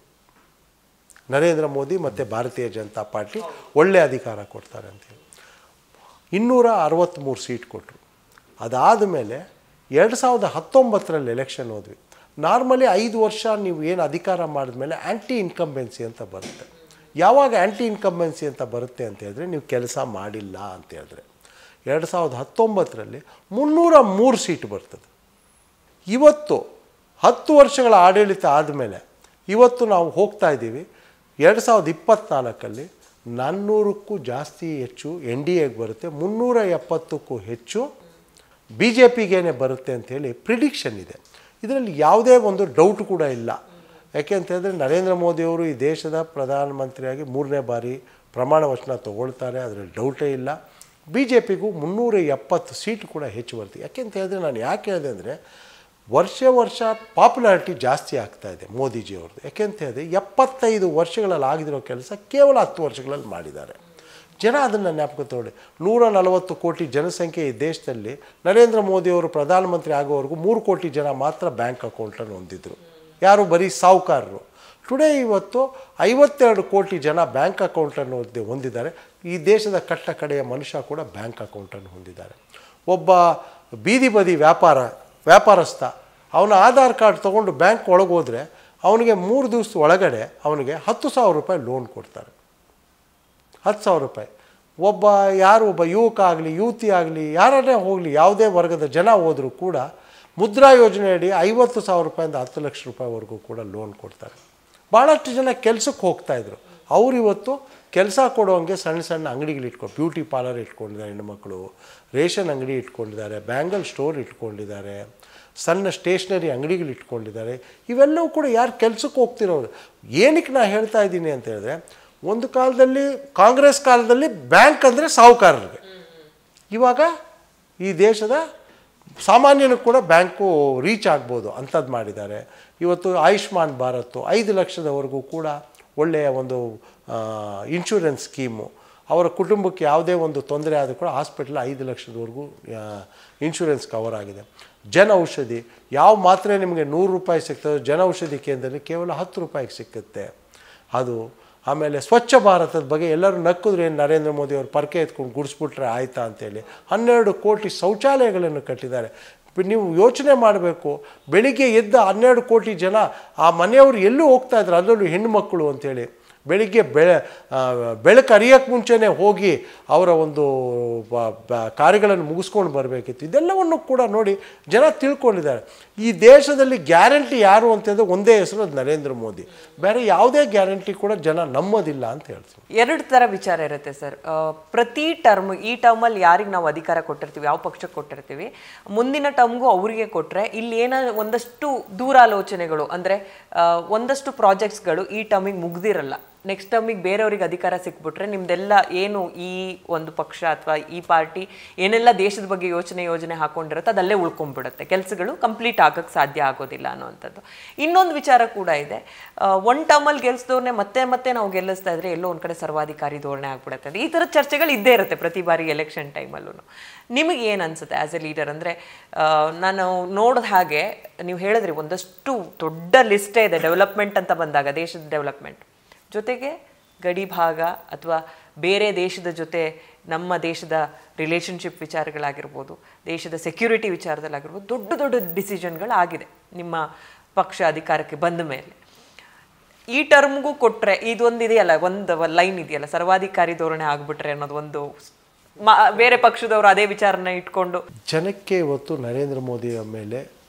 A: ನರೇಂದ್ರ ಮೋದಿ ಮತ್ತು ಭಾರತೀಯ ಜನತಾ ಪಾರ್ಟಿ ಒಳ್ಳೆಯ ಅಧಿಕಾರ ಕೊಡ್ತಾರೆ ಅಂತೇಳಿ 263 ಸೀಟ್ ಕೊಟ್ಟರು. ಅದಾದ ಮೇಲೆ 2019ರಲ್ಲಿ ಎಲೆಕ್ಷನ್ ಹೋದ್ವಿ. ನಾರ್ಮಲಿ 5 ವರ್ಷ ನೀವು ಏನು ಅಧಿಕಾರ ಮಾಡಿದ್ಮೇಲೆ ಆ್ಯಂಟಿ ಇನ್ಕಂಬೆನ್ಸಿ ಅಂತ ಬರುತ್ತೆ. ಯಾವಾಗ ಆ್ಯಂಟಿ ಇನ್ಕಂಬೆನ್ಸಿ ಅಂತ ಬರುತ್ತೆ ಅಂತ ಹೇಳಿದ್ರೆ ನೀವು ಕೆಲಸ ಮಾಡಿಲ್ಲ ಅಂತ ಹೇಳಿದ್ರೆ 2019ರಲ್ಲಿ 303 ಸೀಟ್ ಬರ್ತದೆ. ಇವತ್ತು 10 ವರ್ಷಗಳ ಆಡಳಿತ ಆದಮೇಲೆ ಇವತ್ತು ನಾವು ಹೋಗ್ತಾ ಇದ್ದೀವಿ 2024ರಲ್ಲಿ 400ಕ್ಕೂ ಜಾಸ್ತಿ ಹೆಚ್ಚು NDAಗೆ ಬರುತ್ತೆ, 370ಕ್ಕೂ ಹೆಚ್ಚು BJPಗೇನೆ ಬರುತ್ತೆ ಅಂಥೇಳಿ ಪ್ರಿಡಿಕ್ಷನ್ ಇದೆ. ಇದರಲ್ಲಿ ಯಾವುದೇ ಒಂದು ಡೌಟ್ ಕೂಡ ಇಲ್ಲ. ಯಾಕೆ ಅಂತ ಹೇಳಿದ್ರೆ ನರೇಂದ್ರ ಮೋದಿಯವರು ಈ ದೇಶದ ಪ್ರಧಾನಮಂತ್ರಿಯಾಗಿ 3ನೇ ಬಾರಿ ಪ್ರಮಾಣ ವಚನ ತೊಗೊಳ್ತಾರೆ, ಅದರಲ್ಲಿ ಡೌಟೇ ಇಲ್ಲ. BJPಗೂ 370 ಸೀಟ್ ಕೂಡ ಹೆಚ್ಚು ಬರುತ್ತೆ. ಯಾಕೆ ಅಂತ ಹೇಳಿದ್ರೆ ನಾನು ಯಾಕೆ ಹೇಳಿದೆ ಅಂದರೆ ವರ್ಷ ಪಾಪ್ಯುಲಾರಿಟಿ ಜಾಸ್ತಿ ಆಗ್ತಾಯಿದೆ ಮೋದಿಜಿಯವ್ರದ್ದು. ಯಾಕೆ ಅಂತ ಹೇಳಿದ್ರೆ 75 ವರ್ಷಗಳಲ್ಲಿ ಆಗಿರೋ ಕೆಲಸ ಕೇವಲ 10 ವರ್ಷಗಳಲ್ಲಿ ಮಾಡಿದ್ದಾರೆ. ಜನ ಅದನ್ನು ಜ್ಞಾಪಕ ತಗೊಳ್ಳಿ. 140 ಕೋಟಿ ಜನಸಂಖ್ಯೆ ಈ ದೇಶದಲ್ಲಿ ನರೇಂದ್ರ ಮೋದಿಯವರು ಪ್ರಧಾನಮಂತ್ರಿ ಆಗೋವರೆಗೂ 3 ಕೋಟಿ ಜನ ಮಾತ್ರ ಬ್ಯಾಂಕ್ ಅಕೌಂಟನ್ನು ಹೊಂದಿದ್ರು. ಯಾರು? ಬರೀ ಸಾಹುಕಾರರು. ಟುಡೇ ಇವತ್ತು 52 ಕೋಟಿ ಜನ ಬ್ಯಾಂಕ್ ಅಕೌಂಟನ್ನು ಹೊಂದಿದ್ದಾರೆ. ಈ ದೇಶದ ಕಡೆಯ ಮನುಷ್ಯ ಕೂಡ ಬ್ಯಾಂಕ್ ಅಕೌಂಟನ್ನು ಹೊಂದಿದ್ದಾರೆ. ಒಬ್ಬ ಬೀದಿ ಬದಿ ವ್ಯಾಪಾರಸ್ಥ ಅವನ ಆಧಾರ್ ಕಾರ್ಡ್ ತೊಗೊಂಡು ಬ್ಯಾಂಕ್ ಒಳಗೆ ಹೋದರೆ ಅವನಿಗೆ 3 ದಿವಸ ಒಳಗಡೆ ಅವನಿಗೆ 10,000 ರೂಪಾಯಿ ಲೋನ್ ಕೊಡ್ತಾರೆ. 10,000 ರೂಪಾಯಿ. ಒಬ್ಬ ಯುವಕ ಆಗಲಿ ಯುವತಿ ಆಗಲಿ ಯಾರನ್ನೇ ಹೋಗಲಿ, ಯಾವುದೇ ವರ್ಗದ ಜನ ಹೋದರೂ ಕೂಡ ಮುದ್ರಾ ಯೋಜನೆಯಡಿ 50,000 ರೂಪಾಯಿಂದ 10 ಲಕ್ಷ ರೂಪಾಯಿವರೆಗೂ ಕೂಡ ಲೋನ್ ಕೊಡ್ತಾರೆ. ಭಾಳಷ್ಟು ಜನ ಕೆಲಸಕ್ಕೆ ಹೋಗ್ತಾಯಿದ್ರು. ಅವರು ಇವತ್ತು ಕೆಲಸ ಕೊಡೋಂಗೆ ಸಣ್ಣ ಸಣ್ಣ ಅಂಗಡಿಗಳು ಬ್ಯೂಟಿ ಪಾರ್ಲರ್ ಇಟ್ಕೊಂಡಿದ್ದಾರೆ, ಹೆಣ್ಣುಮಕ್ಕಳು ರೇಷನ್ ಅಂಗಡಿ ಇಟ್ಕೊಂಡಿದ್ದಾರೆ, ಬ್ಯಾಂಗಲ್ ಸ್ಟೋರ್ ಇಟ್ಕೊಂಡಿದ್ದಾರೆ, ಸಣ್ಣ ಸ್ಟೇಷ್ನರಿ ಅಂಗಡಿಗಳು ಇಟ್ಕೊಂಡಿದ್ದಾರೆ. ಇವೆಲ್ಲವೂ ಕೂಡ ಯಾರು ಕೆಲಸಕ್ಕೆ ಹೋಗ್ತಿರೋರು. ಏನಕ್ಕೆ ನಾನು ಹೇಳ್ತಾ ಇದ್ದೀನಿ ಅಂತ ಹೇಳಿದ್ರೆ, ಒಂದು ಕಾಲದಲ್ಲಿ ಕಾಂಗ್ರೆಸ್ ಕಾಲದಲ್ಲಿ ಬ್ಯಾಂಕ್ ಅಂದರೆ ಸಾಹುಕಾರರಿಗೆ, ಇವಾಗ ಈ ದೇಶದ ಸಾಮಾನ್ಯನೂ ಕೂಡ ಬ್ಯಾಂಕು ರೀಚ್ ಆಗ್ಬೋದು ಅಂಥದ್ದು ಮಾಡಿದ್ದಾರೆ. ಇವತ್ತು ಆಯುಷ್ಮಾನ್ ಭಾರತ್ 5 ಲಕ್ಷದವರೆಗೂ ಕೂಡ ಒಳ್ಳೆಯ ಒಂದು ಇನ್ಶೂರೆನ್ಸ್ ಸ್ಕೀಮು. ಅವರ ಕುಟುಂಬಕ್ಕೆ ಯಾವುದೇ ಒಂದು ತೊಂದರೆ ಆದರೂ ಕೂಡ ಹಾಸ್ಪಿಟ್ಲ್ 5 ಲಕ್ಷದವರೆಗೂ ಇನ್ಶೂರೆನ್ಸ್ ಕವರ್ ಆಗಿದೆ. ಜನ ಔಷಧಿ, ಯಾವ ಮಾತ್ರೆ ನಿಮಗೆ 100 ರೂಪಾಯಿ ಸಿಗ್ತದೆ, ಜನ ಔಷಧಿ ಕೇಂದ್ರದಲ್ಲಿ ಕೇವಲ 10 ರೂಪಾಯಿಗೆ ಸಿಕ್ಕುತ್ತೆ ಅದು. ಆಮೇಲೆ ಸ್ವಚ್ಛ ಭಾರತದ ಬಗ್ಗೆ ಎಲ್ಲರೂ ನಕ್ಕಿದ್ರೆ ಏನು ನರೇಂದ್ರ ಮೋದಿ ಅವರು ಪರ್ಕೆ ಎತ್ಕೊಂಡು ಗುಡಿಸ್ಬಿಟ್ರೆ ಆಯಿತಾ ಅಂತೇಳಿ 12 ಕೋಟಿ ಶೌಚಾಲಯಗಳನ್ನು ಕಟ್ಟಿದ್ದಾರೆ. ನೀವು ಯೋಚನೆ ಮಾಡಬೇಕು, ಬೆಳಿಗ್ಗೆ ಎದ್ದ 12 ಕೋಟಿ ಜನ ಆ ಮನೆಯವರು ಎಲ್ಲೂ ಹೋಗ್ತಾಯಿದ್ರು, ಅದರಲ್ಲೂ ಹೆಣ್ಣುಮಕ್ಕಳು ಅಂಥೇಳಿ ಬೆಳಿಗ್ಗೆ ಬೆಳಕು ಅರಿಯೋಕ್ಕೆ ಮುಂಚೆನೇ ಹೋಗಿ ಅವರ ಒಂದು ಕಾರ್ಯಗಳನ್ನು ಮುಗಿಸ್ಕೊಂಡು ಬರಬೇಕಿತ್ತು. ಇದೆಲ್ಲವನ್ನು ಕೂಡ ನೋಡಿ ಜನ ತಿಳ್ಕೊಂಡಿದ್ದಾರೆ. ಈ ದೇಶದಲ್ಲಿ ಗ್ಯಾರಂಟಿ ಯಾರು ಅಂತಂದರೆ ಒಂದೇ ಹೆಸರು, ಅದು ನರೇಂದ್ರ ಮೋದಿ. ಬೇರೆ ಯಾವುದೇ ಗ್ಯಾರಂಟಿ ಕೂಡ ಜನ ನಂಬೋದಿಲ್ಲ ಅಂತ ಹೇಳ್ತೀವಿ.
H: 2 ಥರ ವಿಚಾರ ಇರುತ್ತೆ ಸರ್. ಪ್ರತಿ ಟರ್ಮ್, ಈ ಟರ್ಮಲ್ಲಿ ಯಾರಿಗೆ ನಾವು ಅಧಿಕಾರ ಕೊಟ್ಟಿರ್ತೀವಿ, ಯಾವ ಪಕ್ಷಕ್ಕೆ ಕೊಟ್ಟಿರ್ತೀವಿ, ಮುಂದಿನ ಟರ್ಮ್ಗೂ ಅವರಿಗೆ ಕೊಟ್ಟರೆ ಇಲ್ಲಿ ಒಂದಷ್ಟು ದೂರಾಲೋಚನೆಗಳು ಅಂದರೆ ಒಂದಷ್ಟು ಪ್ರಾಜೆಕ್ಟ್ಸ್ಗಳು ಈ ಟರ್ಮಿಗೆ ಮುಗ್ದಿರಲ್ಲ. ನೆಕ್ಸ್ಟ್ ಟರ್ಮಿಗೆ ಬೇರೆಯವ್ರಿಗೆ ಅಧಿಕಾರ ಸಿಕ್ಬಿಟ್ರೆ ನಿಮ್ದೆಲ್ಲ ಏನು ಈ ಒಂದು ಪಕ್ಷ ಅಥವಾ ಈ ಪಾರ್ಟಿ ಏನೆಲ್ಲ ದೇಶದ ಬಗ್ಗೆ ಯೋಜನೆ ಹಾಕೊಂಡಿರುತ್ತೆ ಅದಲ್ಲೇ ಉಳ್ಕೊಂಡ್ಬಿಡುತ್ತೆ, ಕೆಲಸಗಳು ಕಂಪ್ಲೀಟ್ ಆಗಕ್ಕೆ ಸಾಧ್ಯ ಆಗೋದಿಲ್ಲ ಅನ್ನೋವಂಥದ್ದು. ಇನ್ನೊಂದು ವಿಚಾರ ಕೂಡ ಇದೆ, ಒನ್ ಟರ್ಮಲ್ಲಿ ಗೆಲ್ಸಿದವ್ರನ್ನೇ ಮತ್ತೆ ನಾವು ಗೆಲ್ಲಿಸ್ತಾ ಇದ್ರೆ ಎಲ್ಲೋ ಒಂದು ಕಡೆ ಸರ್ವಾಧಿಕಾರಿ ಧೋರಣೆ ಆಗ್ಬಿಡುತ್ತೆ. ಈ ಥರದ ಚರ್ಚೆಗಳು ಇದ್ದೇ ಇರುತ್ತೆ ಪ್ರತಿ ಬಾರಿ ಎಲೆಕ್ಷನ್ ಟೈಮಲ್ಲೂ. ನಿಮಗೆ ಏನು ಅನ್ಸುತ್ತೆ ಆ್ಯಸ್ ಎ ಲೀಡರ್? ಅಂದರೆ ನಾನು ನೋಡಿದ ಹಾಗೆ ನೀವು ಹೇಳಿದ್ರಿ ಒಂದಷ್ಟು ದೊಡ್ಡ ಲಿಸ್ಟೇ ಇದೆ ಡೆವಲಪ್ಮೆಂಟ್ ಅಂತ ಬಂದಾಗ, ದೇಶದ ಡೆವಲಪ್ಮೆಂಟ್ ಜೊತೆಗೆ ಗಡಿ ಭಾಗ ಅಥವಾ ಬೇರೆ ದೇಶದ ಜೊತೆ ನಮ್ಮ ದೇಶದ ರಿಲೇಷನ್ಶಿಪ್ ವಿಚಾರಗಳಾಗಿರ್ಬೋದು, ದೇಶದ ಸೆಕ್ಯೂರಿಟಿ ವಿಚಾರದಲ್ಲಾಗಿರ್ಬೋದು, ದೊಡ್ಡ ಡಿಸಿಷನ್ಗಳಾಗಿದೆ ನಿಮ್ಮ ಪಕ್ಷ ಅಧಿಕಾರಕ್ಕೆ ಬಂದ ಮೇಲೆ. ಈ ಟರ್ಮ್ಗೂ ಕೊಟ್ಟರೆ ಇದೊಂದು ಇದೆಯಲ್ಲ, ಒಂದು ಲೈನ್ ಇದೆಯಲ್ಲ, ಸರ್ವಾಧಿಕಾರಿ ಧೋರಣೆ ಆಗ್ಬಿಟ್ರೆ ಅನ್ನೋದು ಒಂದು ಬೇರೆ ಪಕ್ಷದವರು ಅದೇ ವಿಚಾರನ ಇಟ್ಕೊಂಡು.
A: ಜನಕ್ಕೆ ಇವತ್ತು ನರೇಂದ್ರ ಮೋದಿಯ ಮೇಲೆ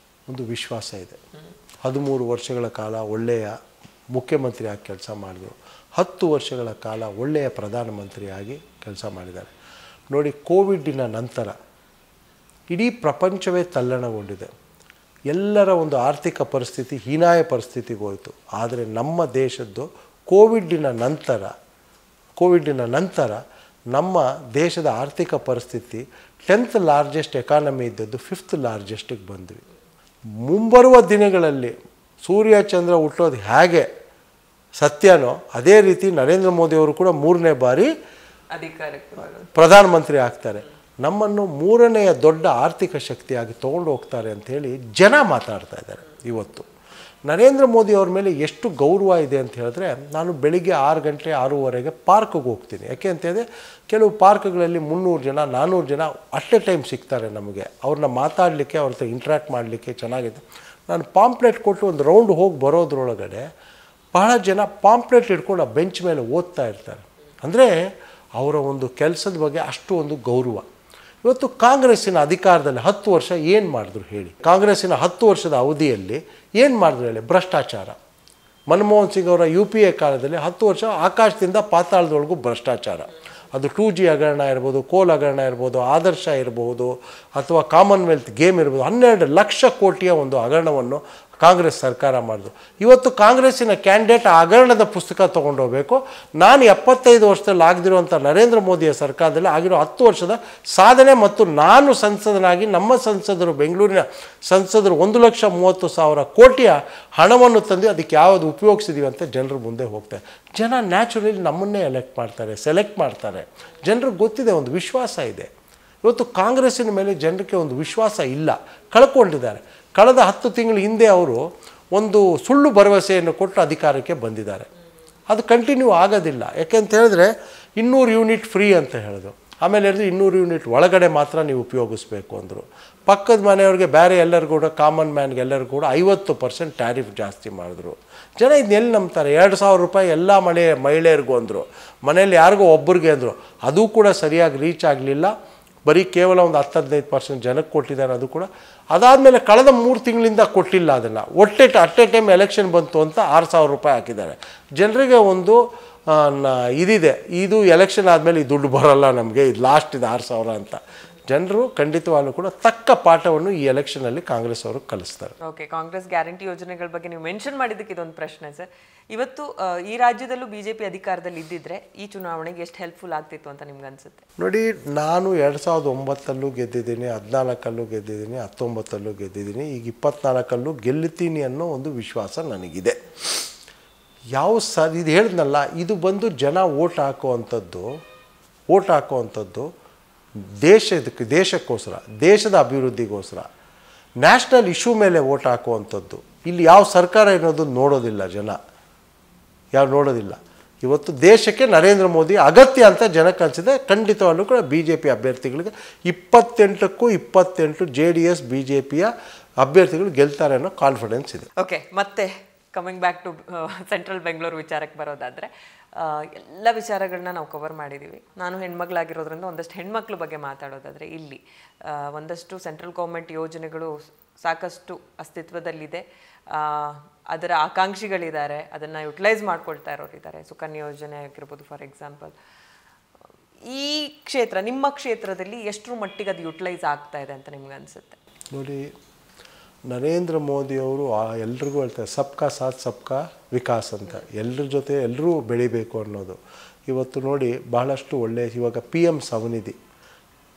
A: ಒಂದು ವಿಶ್ವಾಸ ಇದೆ. 13 ವರ್ಷಗಳ ಕಾಲ ಒಳ್ಳೆಯ ಮುಖ್ಯಮಂತ್ರಿಯಾಗಿ ಕೆಲಸ ಮಾಡಿದರು, 10 ವರ್ಷಗಳ ಕಾಲ ಒಳ್ಳೆಯ ಪ್ರಧಾನಮಂತ್ರಿಯಾಗಿ ಕೆಲಸ ಮಾಡಿದ್ದಾರೆ. ನೋಡಿ, ಕೋವಿಡ್ಡಿನ ನಂತರ ಇಡೀ ಪ್ರಪಂಚವೇ ತಲ್ಲಣಗೊಂಡಿದೆ. ಎಲ್ಲರ ಒಂದು ಆರ್ಥಿಕ ಪರಿಸ್ಥಿತಿ ಹೀನಾಯ ಪರಿಸ್ಥಿತಿಗೆ ಹೋಯಿತು. ಆದರೆ ನಮ್ಮ ದೇಶದ್ದು ಕೋವಿಡ್ಡಿನ ನಂತರ ನಮ್ಮ ದೇಶದ ಆರ್ಥಿಕ ಪರಿಸ್ಥಿತಿ 10th ಲಾರ್ಜೆಸ್ಟ್ ಎಕಾನಮಿ ಇದ್ದದ್ದು 5th ಲಾರ್ಜೆಸ್ಟಿಗೆ ಬಂದ್ವಿ. ಮುಂಬರುವ ದಿನಗಳಲ್ಲಿ ಸೂರ್ಯ ಚಂದ್ರ ಹುಟ್ಟೋದು ಹೇಗೆ ಸತ್ಯನೋ ಅದೇ ರೀತಿ ನರೇಂದ್ರ ಮೋದಿಯವರು ಕೂಡ 3ನೇ ಬಾರಿ ಪ್ರಧಾನಮಂತ್ರಿ ಆಗ್ತಾರೆ. ನಮ್ಮನ್ನು 3ನೇ ದೊಡ್ಡ ಆರ್ಥಿಕ ಶಕ್ತಿಯಾಗಿ ತೊಗೊಂಡು ಹೋಗ್ತಾರೆ ಅಂಥೇಳಿ ಜನ ಮಾತಾಡ್ತಾ ಇದ್ದಾರೆ. ಇವತ್ತು ನರೇಂದ್ರ ಮೋದಿ ಅವ್ರ ಮೇಲೆ ಎಷ್ಟು ಗೌರವ ಇದೆ ಅಂತ ಹೇಳಿದ್ರೆ, ನಾನು ಬೆಳಿಗ್ಗೆ 6 ಗಂಟೆ 6:30ಗೆ ಪಾರ್ಕ್ಗೆ ಹೋಗ್ತೀನಿ. ಯಾಕೆ ಅಂತ ಹೇಳಿದ್ರೆ ಕೆಲವು ಪಾರ್ಕ್ಗಳಲ್ಲಿ 300 ಜನ 400 ಜನ ಅಟ್ ಎ ಟೈಮ್ ಸಿಗ್ತಾರೆ ನಮಗೆ. ಅವ್ರನ್ನ ಮಾತಾಡಲಿಕ್ಕೆ, ಅವ್ರ ಹತ್ರ ಇಂಟ್ರ್ಯಾಕ್ಟ್ ಮಾಡಲಿಕ್ಕೆ ಚೆನ್ನಾಗಿದೆ. ನಾನು ಪಾಂಪ್ಲೆಟ್ ಕೊಟ್ಟು ಒಂದು ರೌಂಡ್ ಹೋಗಿ ಬರೋದ್ರೊಳಗಡೆ ಬಹಳ ಜನ ಪಾಂಪ್ಲೆಟ್ ಹಿಡ್ಕೊಂಡು ಆ ಬೆಂಚ್ ಮೇಲೆ ಓದ್ತಾ ಇರ್ತಾರೆ. ಅಂದರೆ ಅವರ ಒಂದು ಕೆಲಸದ ಬಗ್ಗೆ ಅಷ್ಟು ಒಂದು ಗೌರವ. ಇವತ್ತು ಕಾಂಗ್ರೆಸ್ಸಿನ ಅಧಿಕಾರದಲ್ಲಿ 10 ವರ್ಷ ಏನು ಮಾಡಿದ್ರು ಹೇಳಿ? ಕಾಂಗ್ರೆಸ್ಸಿನ 10 ವರ್ಷದ ಅವಧಿಯಲ್ಲಿ ಏನು ಮಾಡಿದ್ರು ಹೇಳಿ? ಭ್ರಷ್ಟಾಚಾರ. ಮನಮೋಹನ್ ಸಿಂಗ್ ಅವರ UPA ಕಾಲದಲ್ಲಿ 10 ವರ್ಷ ಆಕಾಶದಿಂದ ಪಾತಾಳದೊಳಗೂ ಭ್ರಷ್ಟಾಚಾರ. ಅದು 2G ಹಗರಣ ಇರ್ಬೋದು, ಕೋಲ್ ಹಗರಣ ಇರ್ಬೋದು, ಆದರ್ಶ ಇರಬಹುದು, ಅಥವಾ ಕಾಮನ್ವೆಲ್ತ್ ಗೇಮ್ ಇರ್ಬೋದು. 12 ಲಕ್ಷ ಕೋಟಿಯ ಒಂದು ಹಗರಣವನ್ನು ಕಾಂಗ್ರೆಸ್ ಸರ್ಕಾರ ಮಾಡಿದ್ರು. ಇವತ್ತು ಕಾಂಗ್ರೆಸ್ಸಿನ ಕ್ಯಾಂಡಿಡೇಟ್ ಆ ಹಗರಣದ ಪುಸ್ತಕ ತೊಗೊಂಡೋಗ್ಬೇಕು. ನಾನು 75 ವರ್ಷದಲ್ಲಿ ಆಗದಿರುವಂಥ ನರೇಂದ್ರ ಮೋದಿಯ ಸರ್ಕಾರದಲ್ಲಿ ಆಗಿರೋ 10 ವರ್ಷದ ಸಾಧನೆ ಮತ್ತು ನಾನು ಸಂಸದನಾಗಿ ನಮ್ಮ ಸಂಸದರು, ಬೆಂಗಳೂರಿನ ಸಂಸದರು 1,30,30,000 ಕೋಟಿಯ ಹಣವನ್ನು ತಂದು ಅದಕ್ಕೆ ಯಾವುದು ಉಪಯೋಗಿಸಿದೀವಿ ಅಂತ ಜನರ ಮುಂದೆ ಹೋಗ್ತಾರೆ. ಜನ ನ್ಯಾಚುರಲಿ ನಮ್ಮನ್ನೇ ಸೆಲೆಕ್ಟ್ ಮಾಡ್ತಾರೆ. ಜನರಿಗೆ ಗೊತ್ತಿದೆ, ಒಂದು ವಿಶ್ವಾಸ ಇದೆ. ಇವತ್ತು ಕಾಂಗ್ರೆಸ್ಸಿನ ಮೇಲೆ ಜನರಿಗೆ ಒಂದು ವಿಶ್ವಾಸ ಇಲ್ಲ, ಕಳ್ಕೊಂಡಿದ್ದಾರೆ. ಕಳೆದ 10 ತಿಂಗಳ ಹಿಂದೆ ಅವರು ಒಂದು ಸುಳ್ಳು ಭರವಸೆಯನ್ನು ಕೊಟ್ಟು ಅಧಿಕಾರಕ್ಕೆ ಬಂದಿದ್ದಾರೆ. ಅದು ಕಂಟಿನ್ಯೂ ಆಗೋದಿಲ್ಲ. ಯಾಕೆಂತ ಹೇಳಿದ್ರೆ 200 ಯೂನಿಟ್ ಫ್ರೀ ಅಂತ ಹೇಳಿದ್ರು. ಆಮೇಲೆ ಹೇಳಿದ್ರು 200 ಯೂನಿಟ್ ಒಳಗಡೆ ಮಾತ್ರ ನೀವು ಉಪಯೋಗಿಸ್ಬೇಕು ಅಂದರು. ಪಕ್ಕದ ಮನೆಯವ್ರಿಗೆ, ಬೇರೆ ಎಲ್ಲರಿಗೂ ಕೂಡ, ಕಾಮನ್ ಮ್ಯಾನ್ಗೆ ಎಲ್ಲರಿಗೂ ಕೂಡ 50% ಟ್ಯಾರಿಫ್ ಜಾಸ್ತಿ ಮಾಡಿದ್ರು. ಜನ ಇದನ್ನೆಲ್ಲಿ ನಂಬ್ತಾರೆ? 2,000 ರೂಪಾಯಿ ಎಲ್ಲ ಮಹಿಳೆಯರಿಗೂ ಅಂದರು, ಮನೇಲಿ ಯಾರಿಗೋ ಒಬ್ಬರಿಗೆ ಅಂದರು. ಅದು ಕೂಡ ಸರಿಯಾಗಿ ರೀಚ್ ಆಗಲಿಲ್ಲ. ಬರೀ ಕೇವಲ ಒಂದು 10-15% ಜನಕ್ಕೆ ಕೊಟ್ಟಿದ್ದಾರೆ. ಅದು ಕೂಡ ಅದಾದಮೇಲೆ ಕಳೆದ 3 ತಿಂಗಳಿಂದ ಕೊಟ್ಟಿಲ್ಲ. ಅದನ್ನು ಅಟ್ ಎ ಟೈಮ್ ಎಲೆಕ್ಷನ್ ಬಂತು ಅಂತ 6,000 ರೂಪಾಯಿ ಹಾಕಿದ್ದಾರೆ. ಜನರಿಗೆ ಒಂದು ಇದಿದೆ, ಇದು ಎಲೆಕ್ಷನ್ ಆದಮೇಲೆ ಈ ದುಡ್ಡು ಬರೋಲ್ಲ ನಮಗೆ, ಇದು ಲಾಸ್ಟ್ ಇದು 6,000 ಅಂತ. ಜನರು ಖಂಡಿತವಾಗ್ಲೂ ಕೂಡ ತಕ್ಕ ಪಾಠವನ್ನು ಈ ಎಲೆಕ್ಷನಲ್ಲಿ ಕಾಂಗ್ರೆಸ್ ಅವರು ಕಲಿಸ್ತಾರೆ.
H: ಓಕೆ, ಕಾಂಗ್ರೆಸ್ ಗ್ಯಾರಂಟಿ ಯೋಜನೆಗಳ ಬಗ್ಗೆ ನೀವು ಮೆನ್ಷನ್ ಮಾಡಿದ್ದಕ್ಕೆ ಇದೊಂದು ಪ್ರಶ್ನೆ ಸರ್. ಇವತ್ತು ಈ ರಾಜ್ಯದಲ್ಲೂ BJP ಅಧಿಕಾರದಲ್ಲಿ ಇದ್ದಿದ್ರೆ ಈ ಚುನಾವಣೆಗೆ ಎಷ್ಟು ಹೆಲ್ಪ್ಫುಲ್ ಆಗ್ತಿತ್ತು ಅಂತ ನಿಮ್ಗೆ ಅನ್ಸುತ್ತೆ?
A: ನೋಡಿ, ನಾನು 2009 ಗೆದ್ದಿದ್ದೀನಿ, 14 ಗೆದ್ದಿದ್ದೀನಿ, 19 ಗೆದ್ದಿದ್ದೀನಿ, ಈಗ 24 ಗೆಲ್ಲುತ್ತೀನಿ ಅನ್ನೋ ಒಂದು ವಿಶ್ವಾಸ ನನಗಿದೆ. ಇದು ಹೇಳಿದ್ನಲ್ಲ, ಇದು ಬಂದು ಜನ ಓಟ್ ಹಾಕುವಂಥದ್ದು ದೇಶಕ್ಕೋಸ್ಕರ, ದೇಶದ ಅಭಿವೃದ್ಧಿಗೋಸ್ಕರ, ನ್ಯಾಷನಲ್ ಇಶ್ಯೂ ಮೇಲೆ ಓಟ್ ಹಾಕುವಂಥದ್ದು. ಇಲ್ಲಿ ಯಾವ ಸರ್ಕಾರ ಅನ್ನೋದು ನೋಡೋದಿಲ್ಲ ಜನ, ನೋಡೋದಿಲ್ಲ. ಇವತ್ತು ದೇಶಕ್ಕೆ ನರೇಂದ್ರ ಮೋದಿ ಅಗತ್ಯ ಅಂತ ಜನಕ್ಕೆ ಅನಿಸಿದೆ. ಖಂಡಿತವಾಗ್ಲೂ ಕೂಡ BJP ಅಭ್ಯರ್ಥಿಗಳಿಗೆ 28ಕ್ಕೂ 28 JDS BJPಯ ಅಭ್ಯರ್ಥಿಗಳು ಗೆಲ್ತಾರೆ ಅನ್ನೋ ಕಾನ್ಫಿಡೆನ್ಸ್ ಇದೆ.
H: ಓಕೆ, ಮತ್ತೆ coming back to central Bengaluru ವಿಚಾರಕ್ಕೆ ಬರೋದಾದರೆ, ಎಲ್ಲ ವಿಚಾರಗಳನ್ನ ನಾವು ಕವರ್ ಮಾಡಿದ್ದೀವಿ. ನಾನು ಹೆಣ್ಮಗಳಾಗಿರೋದ್ರಿಂದ ಒಂದಷ್ಟು ಹೆಣ್ಮಕ್ಳ ಬಗ್ಗೆ ಮಾತಾಡೋದಾದರೆ, ಇಲ್ಲಿ ಒಂದಷ್ಟು ಸೆಂಟ್ರಲ್ ಗೌರ್ಮೆಂಟ್ ಯೋಜನೆಗಳು ಸಾಕಷ್ಟು ಅಸ್ತಿತ್ವದಲ್ಲಿದೆ. ಅದರ ಆಕಾಂಕ್ಷಿಗಳಿದ್ದಾರೆ, ಅದನ್ನು ಯುಟಿಲೈಸ್ ಮಾಡ್ಕೊಳ್ತಾ ಇರೋರಿದ್ದಾರೆ. ಸುಕನ್ಯಾ ಯೋಜನೆ ಆಗಿರ್ಬೋದು ಫಾರ್ ಎಕ್ಸಾಂಪಲ್. ಈ ನಿಮ್ಮ ಕ್ಷೇತ್ರದಲ್ಲಿ ಎಷ್ಟರ ಮಟ್ಟಿಗೆ ಅದು ಯುಟಿಲೈಸ್ ಆಗ್ತಾ ಇದೆ ಅಂತ ನಿಮ್ಗೆ ಅನಿಸುತ್ತೆ?
A: ನೋಡಿ, ನರೇಂದ್ರ ಮೋದಿಯವರು ಎಲ್ರಿಗೂ ಹೇಳ್ತಾರೆ ಸಬ್ಕಾ ಸಾಥ್ ಸಬ್ಕಾ ವಿಕಾಸ್ ಅಂತ, ಎಲ್ಲರ ಜೊತೆ ಎಲ್ಲರೂ ಬೆಳಿಬೇಕು ಅನ್ನೋದು. ಇವತ್ತು ನೋಡಿ ಬಹಳಷ್ಟು ಒಳ್ಳೆಯ, ಇವಾಗ PM ಸ್ವನಿಧಿ,